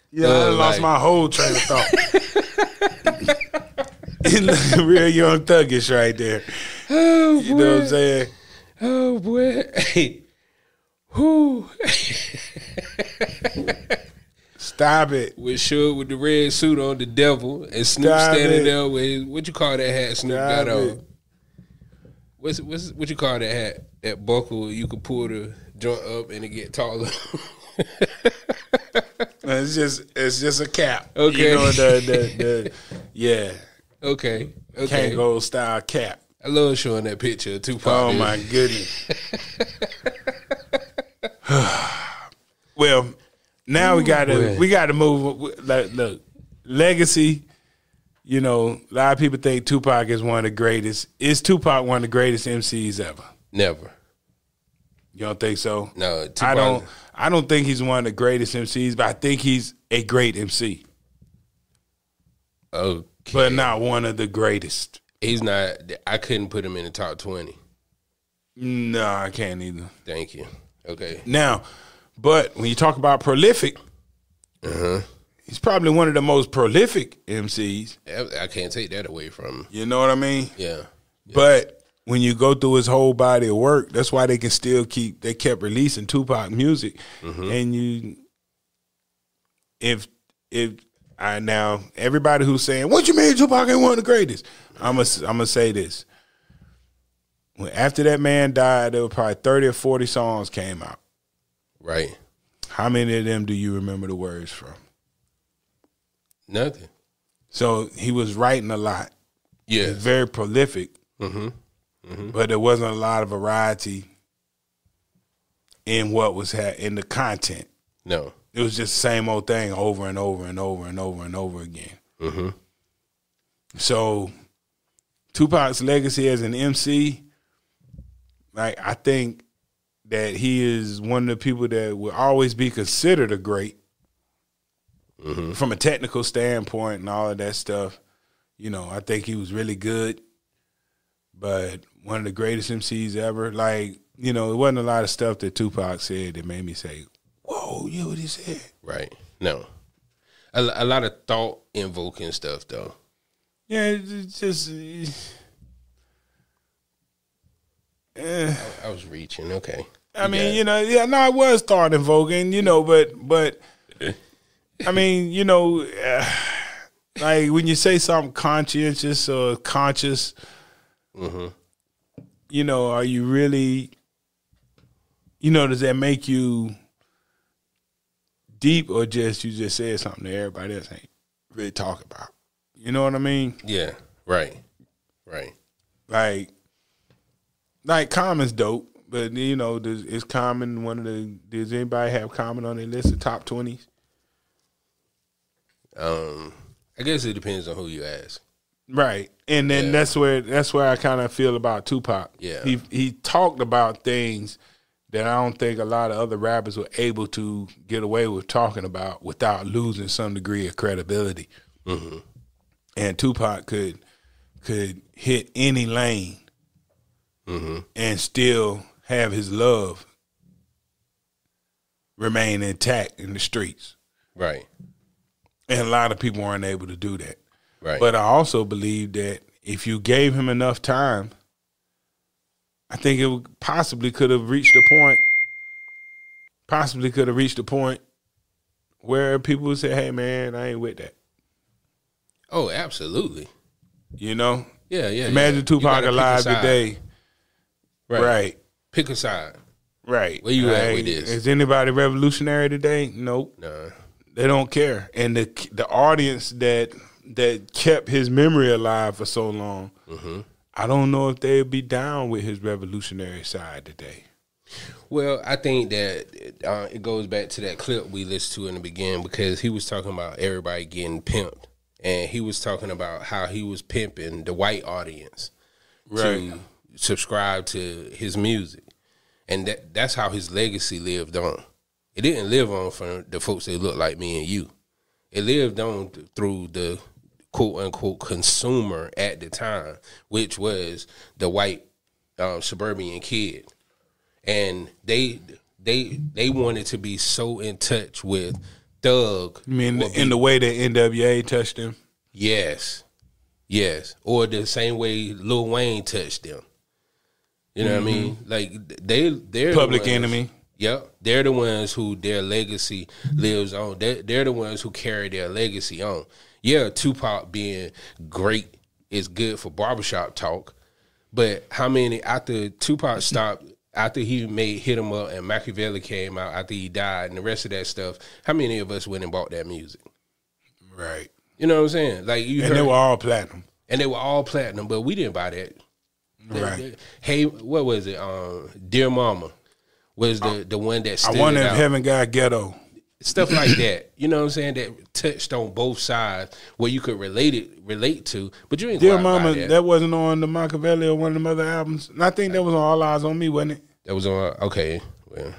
Yeah, I lost my whole train of thought. It look real young thuggish right there. Oh, you know what I'm saying? Oh, boy. Hey. Whoo. Stop it. With the red suit on, the devil, and Snoop standing there with what you call that hat Snoop got on? What you call that hat? That buckle you could pull the joint up and it get taller. It's just a cap. Okay. You know the yeah. Okay. Kango style cap. I love showing that picture of Tupac. Oh my goodness. Well, now we gotta move. Look, legacy. You know, a lot of people think Tupac is one of the greatest. Is Tupac one of the greatest MCs ever? Never. You don't think so? No, Tupac. I don't think he's one of the greatest MCs, but I think he's a great MC. Okay. But not one of the greatest. He's not. I couldn't put him in the top 20. No, I can't either. Thank you. Okay. Now, but when you talk about prolific, he's probably one of the most prolific MCs. I can't take that away from him. You know what I mean? Yeah. But when you go through his whole body of work, that's why they can still they kept releasing Tupac music. And now everybody who's saying, what you mean Tupac ain't one of the greatest? I'm gonna say this. After that man died, there were probably 30 or 40 songs came out. Right. How many of them do you remember the words from? Nothing. So he was writing a lot. Yeah. He was very prolific. But there wasn't a lot of variety in what was in the content. No. It was just the same old thing over and over and over and over and over again. So Tupac's legacy as an MC, like, I think that he is one of the people that will always be considered a great from a technical standpoint and all of that stuff. You know, I think he was really good, but one of the greatest MCs ever. Like, you know, it wasn't a lot of stuff that Tupac said that made me say, whoa, you know what he said? Right. No. A lot of thought invoking stuff, though. Yeah, it's just... I was reaching. Okay. I mean, you know, yeah, no, it was thought invoking, you know, but I mean, you know, like when you say something conscientious or conscious, you know, are you really, you know, does that make you deep or just you just said something that everybody else ain't really talking about? You know what I mean? Yeah. Right. Right. Like Common's dope, but you know, is Common one of the? Does anybody have Common on their list of top 20s? I guess it depends on who you ask. Right, and then that's where I kind of feel about Tupac. Yeah, he talked about things that I don't think a lot of other rappers were able to get away with talking about without losing some degree of credibility. And Tupac could hit any lane and still have his love remain intact in the streets. Right. And a lot of people weren't able to do that. Right. But I also believe that if you gave him enough time, I think it possibly could have reached a point where people would say, hey, man, I ain't with that. Oh, absolutely. You know? Yeah. Imagine Tupac alive today. Right. Pick a side. Right. Where you at with this? Is anybody revolutionary today? Nope. Nah. They don't care. And the audience that kept his memory alive for so long, I don't know if they'd be down with his revolutionary side today. Well, I think that it goes back to that clip we listened to in the beginning, because he was talking about everybody getting pimped. And he was talking about how he was pimping the white audience to subscribe to his music. And that's how his legacy lived on. It didn't live on for the folks that look like me and you. It lived on through the quote-unquote consumer at the time, which was the white suburban kid. And they wanted to be so in touch with Thug. You mean in the way that NWA touched him? Yes. Or the same way Lil Wayne touched them. You know what I mean? Like they're Public the ones, Enemy. Yep, they're the ones who their legacy lives on. They're the ones who carry their legacy on. Yeah, Tupac being great is good for barbershop talk, but how many after Tupac stopped? After he made Hit 'Em Up and Machiavelli came out, after he died and the rest of that stuff, how many of us went and bought that music? Right. You know what I'm saying? Like they were all platinum. And they were all platinum, but we didn't buy that. Right. Hey, what was it? Dear Mama was the one that stood I wonder if out. Heaven Got Ghetto. Stuff like that. You know what I'm saying? That touched on both sides where you could relate to, but you ain't Dear go out Mama, buy that wasn't on the Machiavelli or one of them other albums. And I think that was on All Eyes on Me, wasn't it? That was on, okay. Well,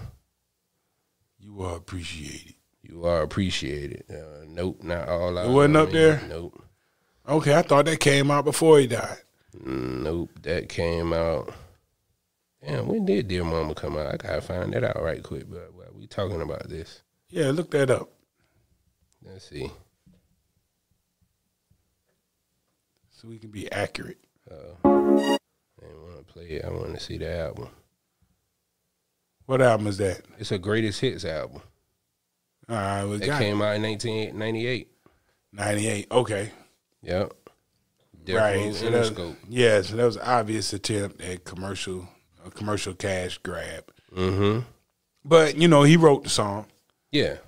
you are appreciated. You are appreciated. Nope, not All Eyes. It wasn't up there? Nope. Okay, I thought that came out before he died. Nope, that came out. Damn, when did Dear Mama come out? I gotta find that out right quick. But while we talking about this, yeah, look that up. Let's see, so we can be accurate. I didn't want to play it. I want to see the album. What album is that? It's a greatest hits album. All right, it came out in 1998. 98. Okay. Yep. Right. So that was an obvious attempt at a commercial cash grab. Mm-hmm. But, you know, he wrote the song. Yeah.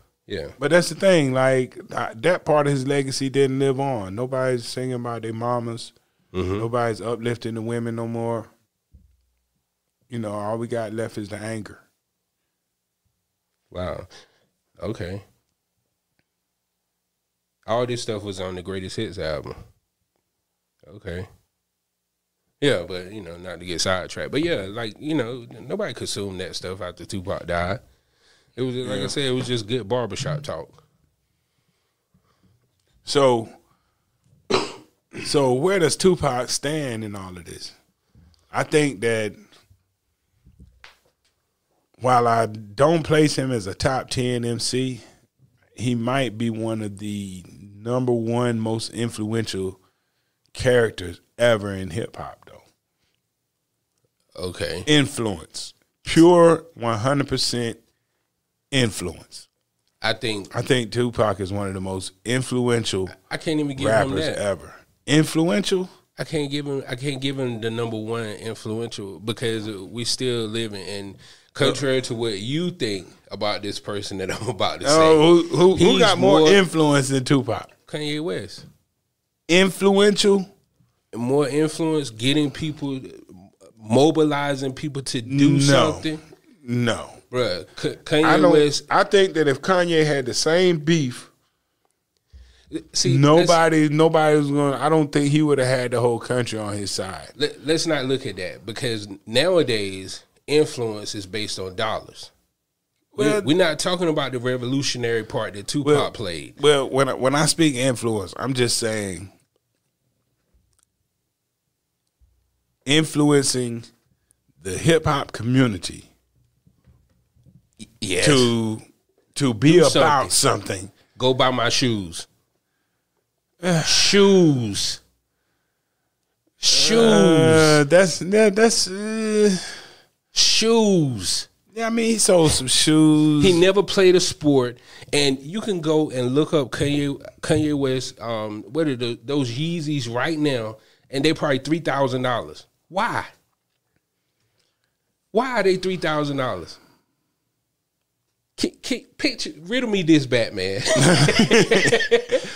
But that's the thing. Like, that part of his legacy didn't live on. Nobody's singing about their mamas. Mm-hmm. Nobody's uplifting the women no more. You know, all we got left is the anger. Wow. Okay. All this stuff was on the greatest hits album. Okay. Yeah, but not to get sidetracked. But yeah, like nobody consumed that stuff after Tupac died. It was like I said, it was just good barbershop talk. So where does Tupac stand in all of this? I think that while I don't place him as a top 10 MC, he might be one of the number one most influential characters ever in hip hop, though. Okay. Influence. Pure 100% influence. I think Tupac is one of the most influential I can't even give rappers him that. ever. Influential? I can't give him the number one influential because we still living in contrary to what you think about this person that I'm about to say. Oh, who got more influence than Tupac? Kanye West. Influential? More influence, getting people, mobilizing people to do something. No. Bruh, Kanye West. I think that if Kanye had the same beef, see, nobody's going. I don't think he would have had the whole country on his side. Let's not look at that because nowadays influence is based on dollars. Well, we're not talking about the revolutionary part that Tupac played. Well, when I speak influence, I'm just saying influencing the hip hop community. Yes. To be about something. Go buy my shoes. Shoes. That's shoes. Yeah, I mean, he sold some shoes. He never played a sport, and you can go and look up Kanye West. What are those Yeezys right now? And they probably $3,000. Why? Why are they $3,000? Riddle me this, Batman.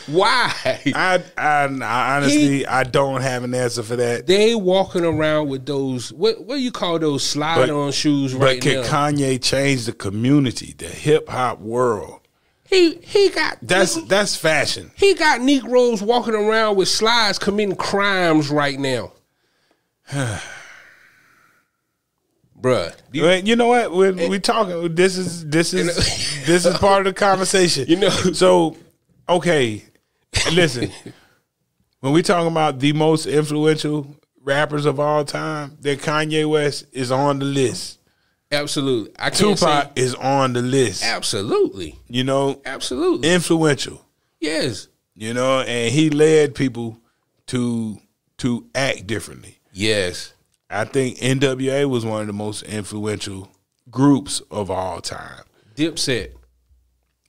Why? I honestly I don't have an answer for that. They walking around with those what do you call those slide-on shoes right now? But can Kanye change the community, the hip hop world? He got that's fashion. He got Negroes walking around with slides committing crimes right now. Bruh, you know what? We talking. This is part of the conversation. So okay, listen. When we talking about the most influential rappers of all time, that Kanye West is on the list. Absolutely, Tupac is on the list. Absolutely, absolutely influential. Yes, and he led people to act differently. Yes. I think NWA was one of the most influential groups of all time. Dipset,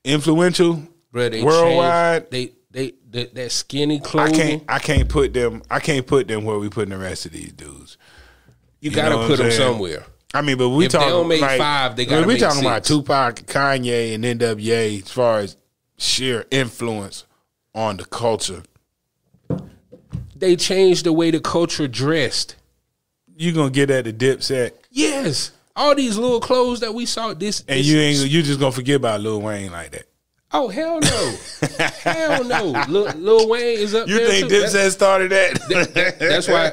influential, bro. They worldwide. Changed, that skinny clothing. I can't put them where we putting the rest of these dudes. You gotta put them somewhere. I mean, but we talking. They don't make five. They gotta make 6. We talking about Tupac, Kanye, and NWA as far as sheer influence on the culture. They changed the way the culture dressed. You gonna get at the Dipset? Yes. All these little clothes that we saw. You just gonna forget about Lil Wayne like that? Oh hell no, hell no. Lil Wayne is up there. You think Dipset started that? That's why.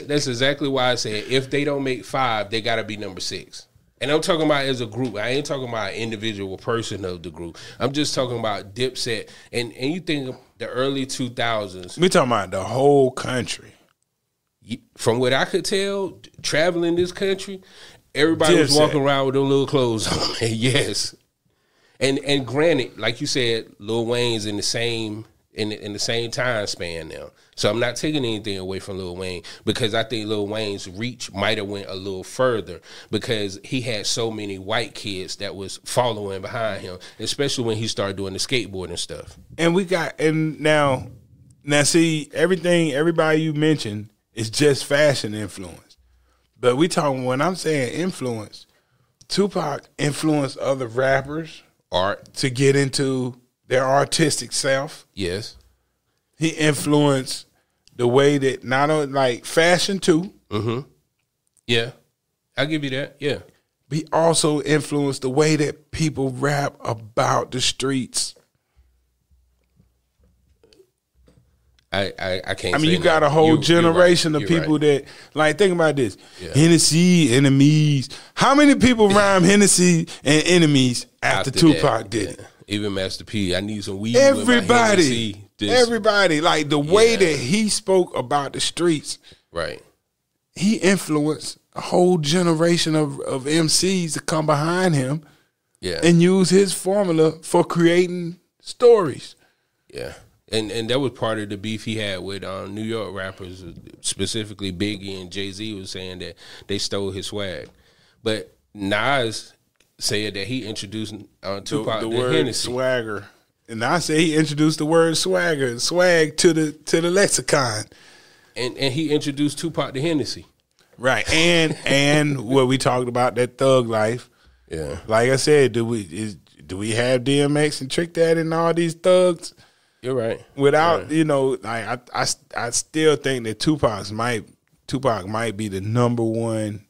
That's exactly why I said if they don't make 5, they got to be number 6. And I'm talking about as a group. I ain't talking about an individual person of the group. I'm just talking about Dipset. And you think of the early 2000s. We talking about the whole country. From what I could tell, traveling this country, everybody was walking around with them little clothes on. Yes, and granted, like you said, Lil Wayne's in the same time span now. So I'm not taking anything away from Lil Wayne because I think Lil Wayne's reach might have went a little further because he had so many white kids that was following behind him, especially when he started doing the skateboarding stuff. And now see everybody you mentioned. It's just fashion influence. But when I'm saying influence, Tupac influenced other rappers art to get into their artistic self. Yes. He influenced the way that not only like fashion too. Mm-hmm. Yeah. I'll give you that. Yeah. But he also influenced the way that people rap about the streets. I can't. I mean, say you got no. a whole generation you're of people right. that like. Think about this: Yeah. Hennessy, enemies. How many people rhyme Hennessy and enemies after Tupac did it? Even Master P. I need some weed. Everybody, everybody. Like the way that he spoke about the streets. Right. He influenced a whole generation of MCs to come behind him. Yeah. And use his formula for creating stories. Yeah. And that was part of the beef he had with New York rappers, specifically Biggie and Jay-Z was saying that they stole his swag. But Nas said that he introduced Tupac the to word Hennessy. swagger. And I say he introduced the word swag to the lexicon. And he introduced Tupac to Hennessy. Right. And what we talked about, that thug life. Yeah. Like I said, do we have DMX and Trick Daddy and all these thugs? You're right. Without, like I still think that Tupac might be the number one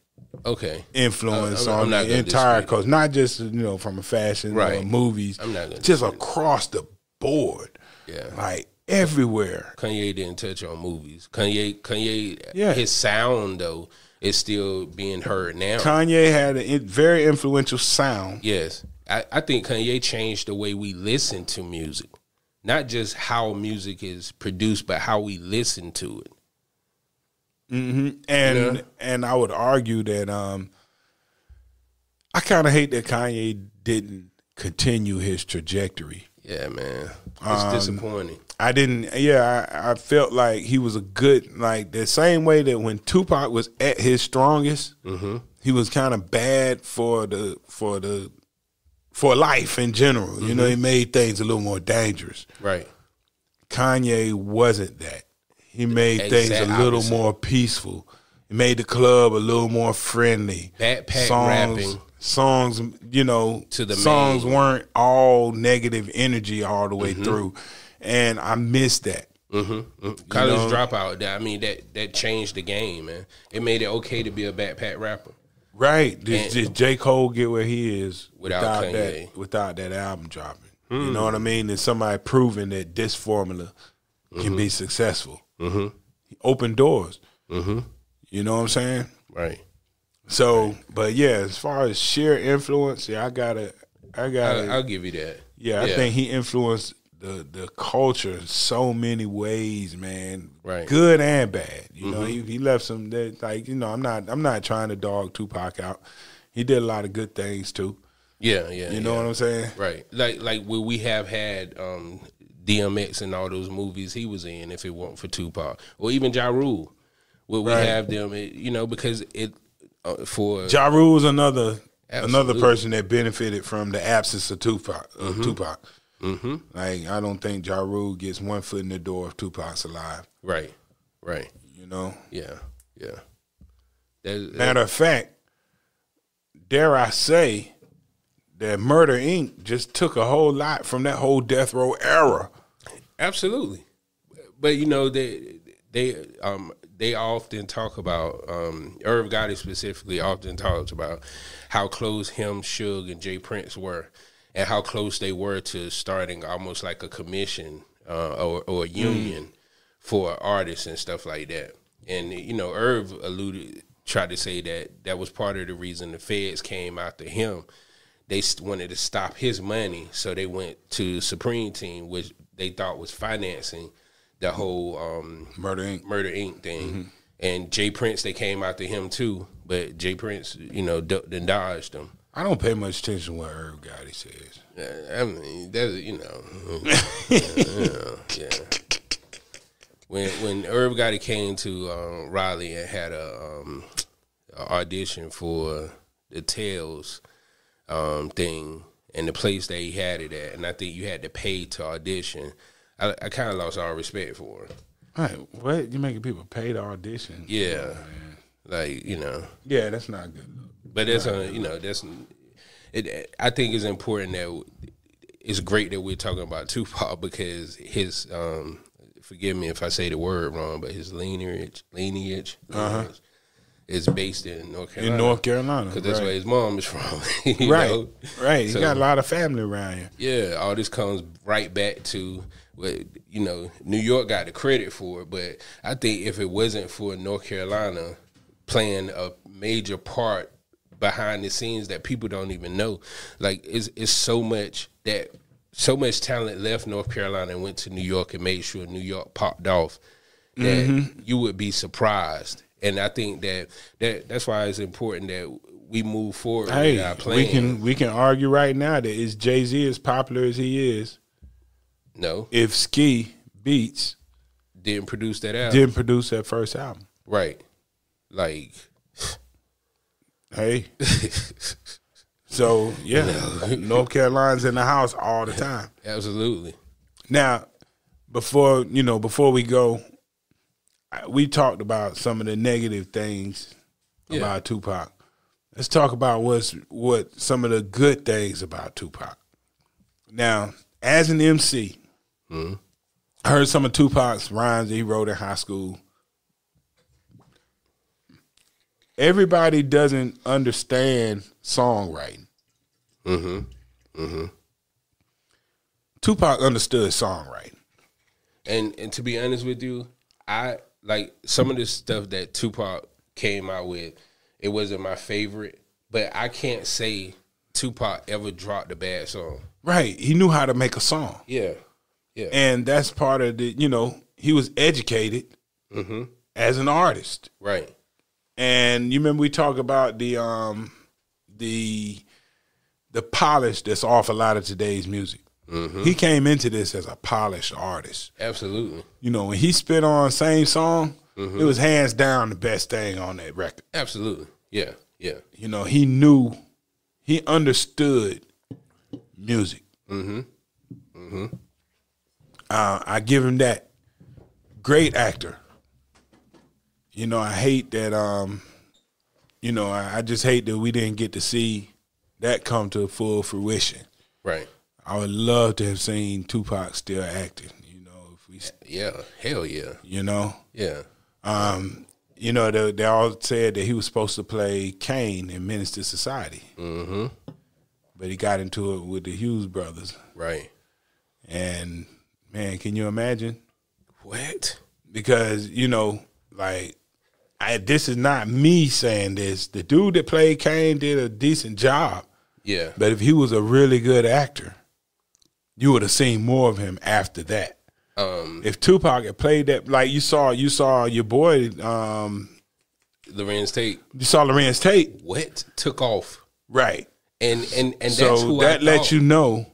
influence on the entire coast, not just from a fashion or movies, I'm not gonna just across the board. Yeah, like everywhere. Kanye didn't touch on movies. Kanye, his sound though is still being heard now. Kanye had a very influential sound. Yes, I think Kanye changed the way we listen to music. Not just how music is produced, but how we listen to it. Mm-hmm. And I would argue that I kind of hate that Kanye didn't continue his trajectory. Yeah, man, it's disappointing. I didn't. Yeah, I felt like he was a good, like the same way that when Tupac was at his strongest, he was kind of bad for life in general. He made things a little more dangerous. Right. Kanye wasn't that. He made things a little more peaceful. He made the club a little more friendly. Backpack rapping. Songs, to the songs main. weren't all negative energy all the way through. And I miss that. College Dropout, I mean, that changed the game, man. It made it okay to be a backpack rapper. Right. Did J. Cole get where he is without Kanye. without that album dropping? You know what I mean? And somebody proving that this formula can be successful. He opened doors. You know what I'm saying? Right. So, but yeah, as far as sheer influence, I'll give you that. Yeah, I think he influenced the culture in so many ways, man. Right. Good and bad. He left some that, like, I'm not trying to dog Tupac out. He did a lot of good things too. Yeah. You know what I'm saying? Right. Like where we have had DMX and all those movies he was in, if it weren't for Tupac, or even Ja Rule, where we have them, because it for Ja Rule was another Absolutely. person that benefited from the absence of Tupac. Like, I don't think Ja Rule gets one foot in the door if Tupac's alive. Right. Yeah. Matter of fact, dare I say that Murder Inc. just took a whole lot from that whole death row era. Absolutely, but they often talk about Irv Gotti specifically often talks about how close him, Suge, and Jay Prince were, and how close they were to starting almost like a commission or a union for artists and stuff like that. And Irv tried to say that was part of the reason the feds came after him. They wanted to stop his money, so they went to Supreme Team, which they thought was financing the whole Murder Inc. thing. And Jay Prince, they came after him too, but Jay Prince, then dodged them. I don't pay much attention to what Irv Gotti says. I mean, that's yeah. When Irv Gotti came to Raleigh and had a audition for the Tales thing, and the place that he had it at, and I think you had to pay to audition, I kind of lost all respect for him. All right, what? You making people pay to audition? Yeah, Yeah, that's not good. But that's that's it. I think it's important that it's great that we're talking about Tupac because his forgive me if I say the word wrong, but his lineage is is based in North Carolina. In North Carolina. Because that's where his mom is from. Right. Right. He got a lot of family around here. Yeah, all this comes right back to what, New York got the credit for it, but I think if it wasn't for North Carolina playing a major part behind the scenes that people don't even know, like it's so much talent left North Carolina and went to New York and made sure New York popped off that you would be surprised. And I think that's why it's important that we move forward with our plan. We can argue right now that is Jay-Z as popular as he is? No. If Ski Beats didn't produce that first album. Right. Like, hey. So, yeah, North Carolina's in the house all the time. Absolutely. Now, before we go, we talked about some of the negative things about Tupac. Let's talk about what some of the good things about Tupac. Now, as an MC, I heard some of Tupac's rhymes that he wrote in high school. Everybody doesn't understand songwriting. Tupac understood songwriting. And to be honest with you, I like some of the stuff that Tupac came out with, it wasn't my favorite, but I can't say Tupac ever dropped a bad song. Right. He knew how to make a song. Yeah. Yeah. And that's part of the, he was educated as an artist. Right. And you remember we talked about the polish that's off a lot of today's music. He came into this as a polished artist. Absolutely. When he spit on same song, it was hands down the best thing on that record. Absolutely. Yeah. Yeah. He understood music. I give him that. Great actor. I hate that, I just hate that we didn't get to see that come to full fruition. Right. I would love to have seen Tupac still acting, Yeah, hell yeah. Yeah. They all said that he was supposed to play Kane in Menace to Society. But he got into it with the Hughes brothers. Right. And, man, can you imagine? What? Because, this is not me saying this. The dude that played Kane did a decent job. Yeah. But if he was a really good actor, you would have seen more of him after that. If Tupac had played that, like you saw your boy Lorenz Tate. You saw Lorenz Tate. What? Took off. Right. And so that's who that lets you know.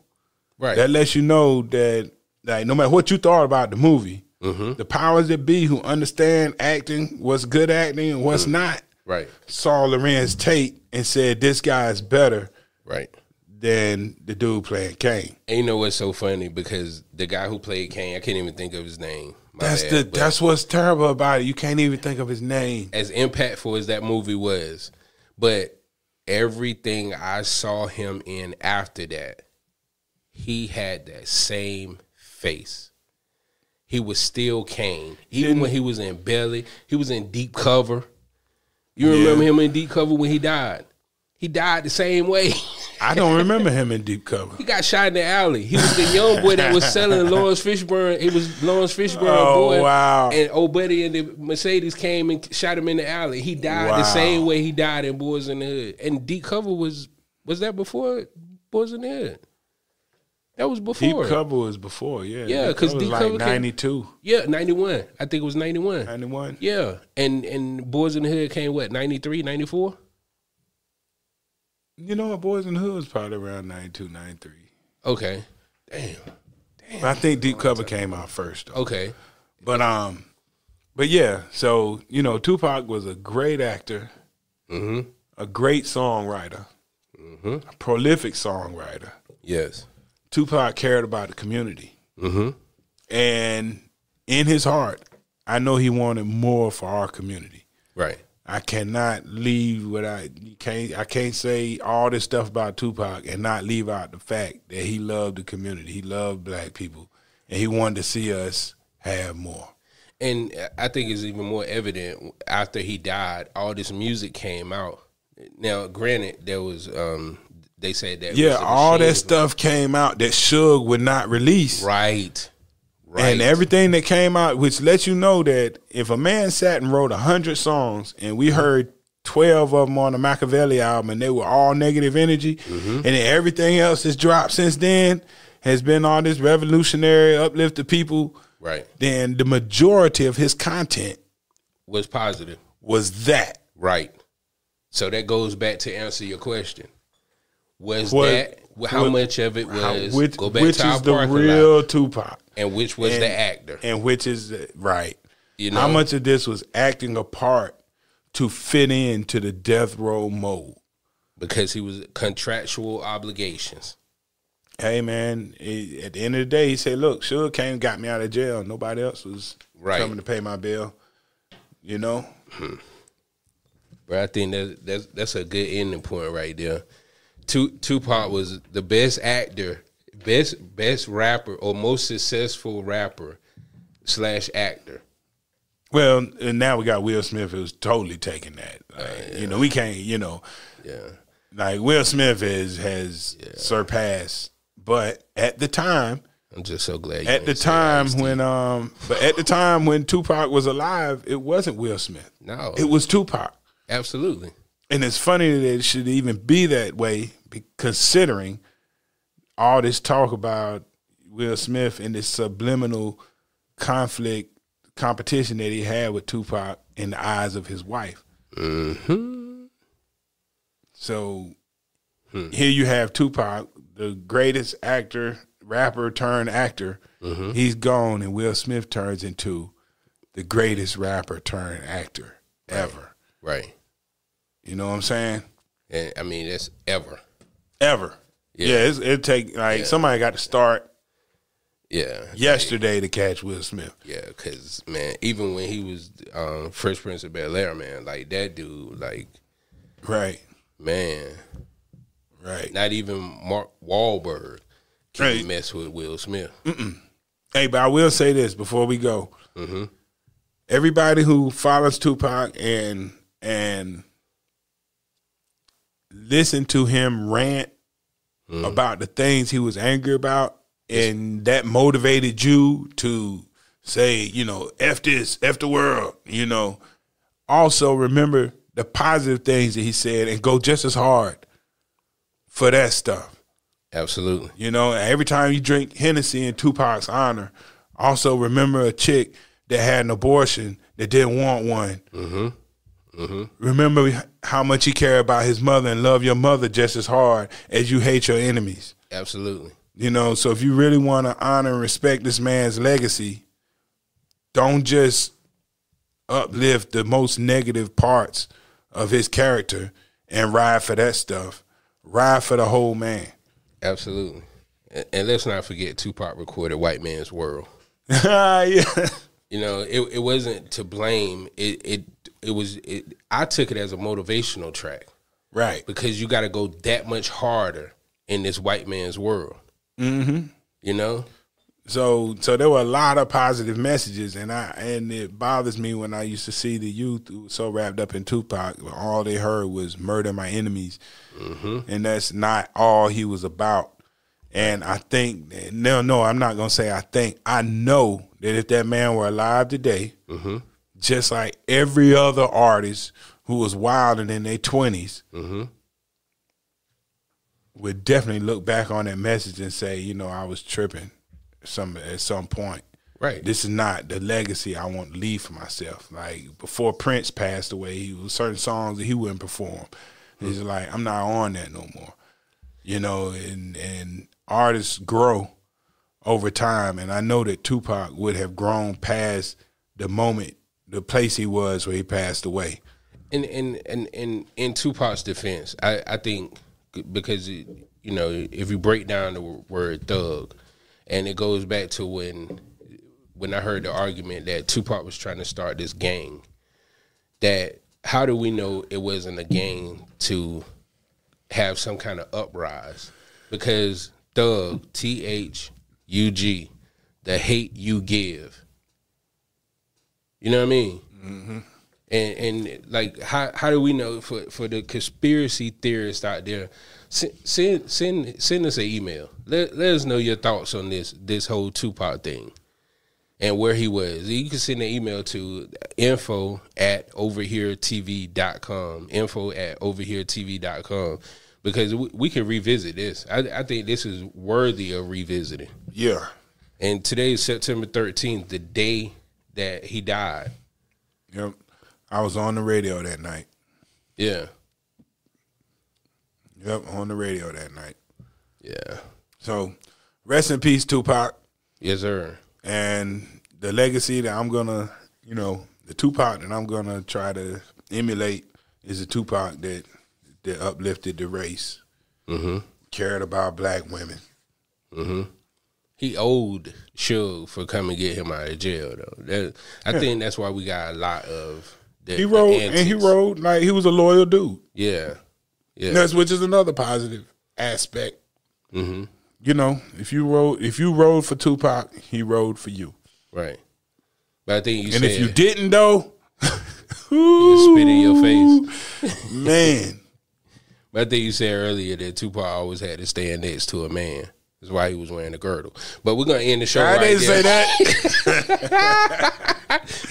Right. That lets you know that, like, no matter what you thought about the movie, the powers that be who understand acting, what's good acting and what's not, right, saw Lorenz Tate and said this guy is better, right, than the dude playing Kane. And you know what's so funny? Because the guy who played Kane, I can't even think of his name. That's what's terrible about it. You can't even think of his name. As impactful as that movie was, but everything I saw him in after that, he had that same face. He was still Kane. Even when he was in Belly, he was in Deep Cover. You remember him in Deep Cover when he died? He died the same way. I don't remember him in Deep Cover. He got shot in the alley. He was the young boy that was selling Lawrence Fishburne. He was Lawrence Fishburne boy. Wow. And old buddy in the Mercedes came and shot him in the alley. He died the same way he died in Boys in the Hood. And Deep Cover was that before Boys in the Hood? That was before. Deep Cover was before, yeah. Yeah, because Deep like Cover 92. Yeah, 91. I think it was 91. 91? Yeah. And Boys in the Hood came, what, 93, 94? You know what? Boys in the Hood was probably around 92, 93. Okay. Damn. I think Deep Cover came out first, though. Okay. But yeah, so, Tupac was a great actor, a great songwriter, a prolific songwriter. Yes. Tupac cared about the community. And in his heart, I know he wanted more for our community. Right. I cannot leave I can't say all this stuff about Tupac and not leave out the fact that he loved the community. He loved black people, and he wanted to see us have more. And I think it's even more evident after he died, all this music came out. Now, granted, there was they said that all that stuff came out that Suge would not release. Right. And everything that came out, which lets you know that if a man sat and wrote 100 songs and we heard 12 of them on the Machiavelli album and they were all negative energy, and then everything else that's dropped since then has been all this revolutionary, uplift the people, right? Then the majority of his content was positive. Was that. Right. So that goes back to answer your question. How much of it was which to is the real Tupac? And which was the actor? And which is right. You know, how much of this was acting a part to fit into the death row mode? Because he was contractual obligations. Hey man, at the end of the day, he said, "Look, Suge came and got me out of jail. Nobody else was coming to pay my bill." You know. But I think that's a good ending point right there. Tupac was the best actor, best rapper, or most successful rapper / actor. Well, and now we got Will Smith who's totally taking that. You know, we can't. You know, like Will Smith has surpassed. But at the time, I'm just so glad. At the time when Tupac was alive, it wasn't Will Smith. No, it was Tupac. Absolutely. And it's funny that it should even be that way, considering all this talk about Will Smith and this subliminal competition that he had with Tupac in the eyes of his wife. So here you have Tupac, the greatest actor, rapper turned actor. He's gone, and Will Smith turns into the greatest rapper turned actor ever. Right. You know what I'm saying? And I mean, that's ever. Yeah, it take somebody got to start. Yesterday to catch Will Smith. Yeah, because man, even when he was Fresh Prince of Bel-Air, man, like that dude, like, right, man, right. Not even Mark Wahlberg can mess with Will Smith. Hey, but I will say this before we go. Everybody who follows Tupac and listen to him rant about the things he was angry about, and that motivated you to say, you know, F this, F the world, you know. Also remember the positive things that he said and go just as hard for that stuff. Absolutely. You know, every time you drink Hennessy in Tupac's honor, also remember a chick that had an abortion that didn't want one. Remember how much he cared about his mother and love your mother just as hard as you hate your enemies. Absolutely. You know, so if you really want to honor and respect this man's legacy, don't just uplift the most negative parts of his character and ride for that stuff. Ride for the whole man. Absolutely. And let's not forget Tupac recorded White Man's World. Yeah. You know, it wasn't to blame. I took it as a motivational track. Right. Because you got to go that much harder in this white man's world. You know? So there were a lot of positive messages, and it bothers me when I used to see the youth who were so wrapped up in Tupac, all they heard was murder my enemies, and that's not all he was about. And I think, no, I'm not gonna say I think, I know that if that man were alive today, just like every other artist who was wilding in their 20s, would definitely look back on that message and say, you know, I was tripping at some point. Right. This is not the legacy I want to leave for myself. Like before Prince passed away, he was certain songs that he wouldn't perform. He's like, I'm not on that no more. You know, and artists grow over time, and I know that Tupac would have grown past the moment, the place he was where he passed away. In Tupac's defense, I think because you know, if you break down the word thug, and it goes back to when I heard the argument that Tupac was trying to start this gang, that how do we know it wasn't a gang to have some kind of uprise? Because thug, THUG, the hate you give. You know what I mean? Mm-hmm. And like, how do we know for the conspiracy theorists out there? Send us an email. Let us know your thoughts on this whole Tupac thing and where he was. You can send an email to info@overheretv.com. info@overheretv.com, because we can revisit this. I think this is worthy of revisiting. Yeah. And today is September 13th, the day that he died. Yep. I was on the radio that night. Yeah. Yep, on the radio that night. Yeah. So, rest in peace, Tupac. Yes, sir. And the legacy that I'm going to, the Tupac that I'm going to try to emulate is the Tupac that uplifted the race, cared about black women. He owed Suge for coming get him out of jail, though. I think that's why we got a lot of he rode like he was a loyal dude. Yeah. Which is another positive aspect. If you rode for Tupac, he rode for you. Right. But I think if you didn't, though, you spit in your face, man. But I think you said earlier that Tupac always had to stand next to a man. That's why he was wearing a girdle. But we're gonna end the show. I didn't say that.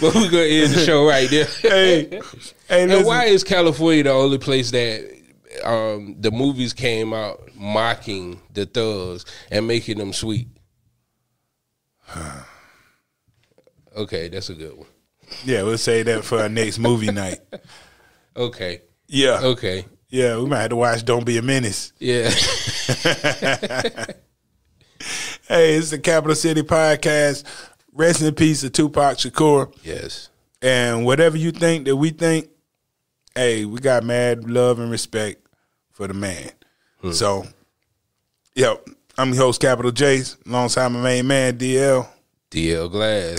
But we're gonna end the show right there. Hey, and why is California the only place that the movies came out mocking the thugs and making them sweet? Okay, that's a good one. Yeah, we'll say that for our next movie night. Okay. Yeah. Okay. Yeah, we might have to watch Don't Be a Menace. Yeah. Hey, it's the Capital City Podcast. Rest in peace to Tupac Shakur. Yes. And whatever you think that we think, hey, we got mad love and respect for the man. So, I'm your host, Capital Jace, alongside my main man, DL. DL Glass.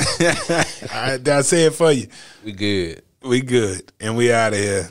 I say it for you. We good. We good. And we out of here.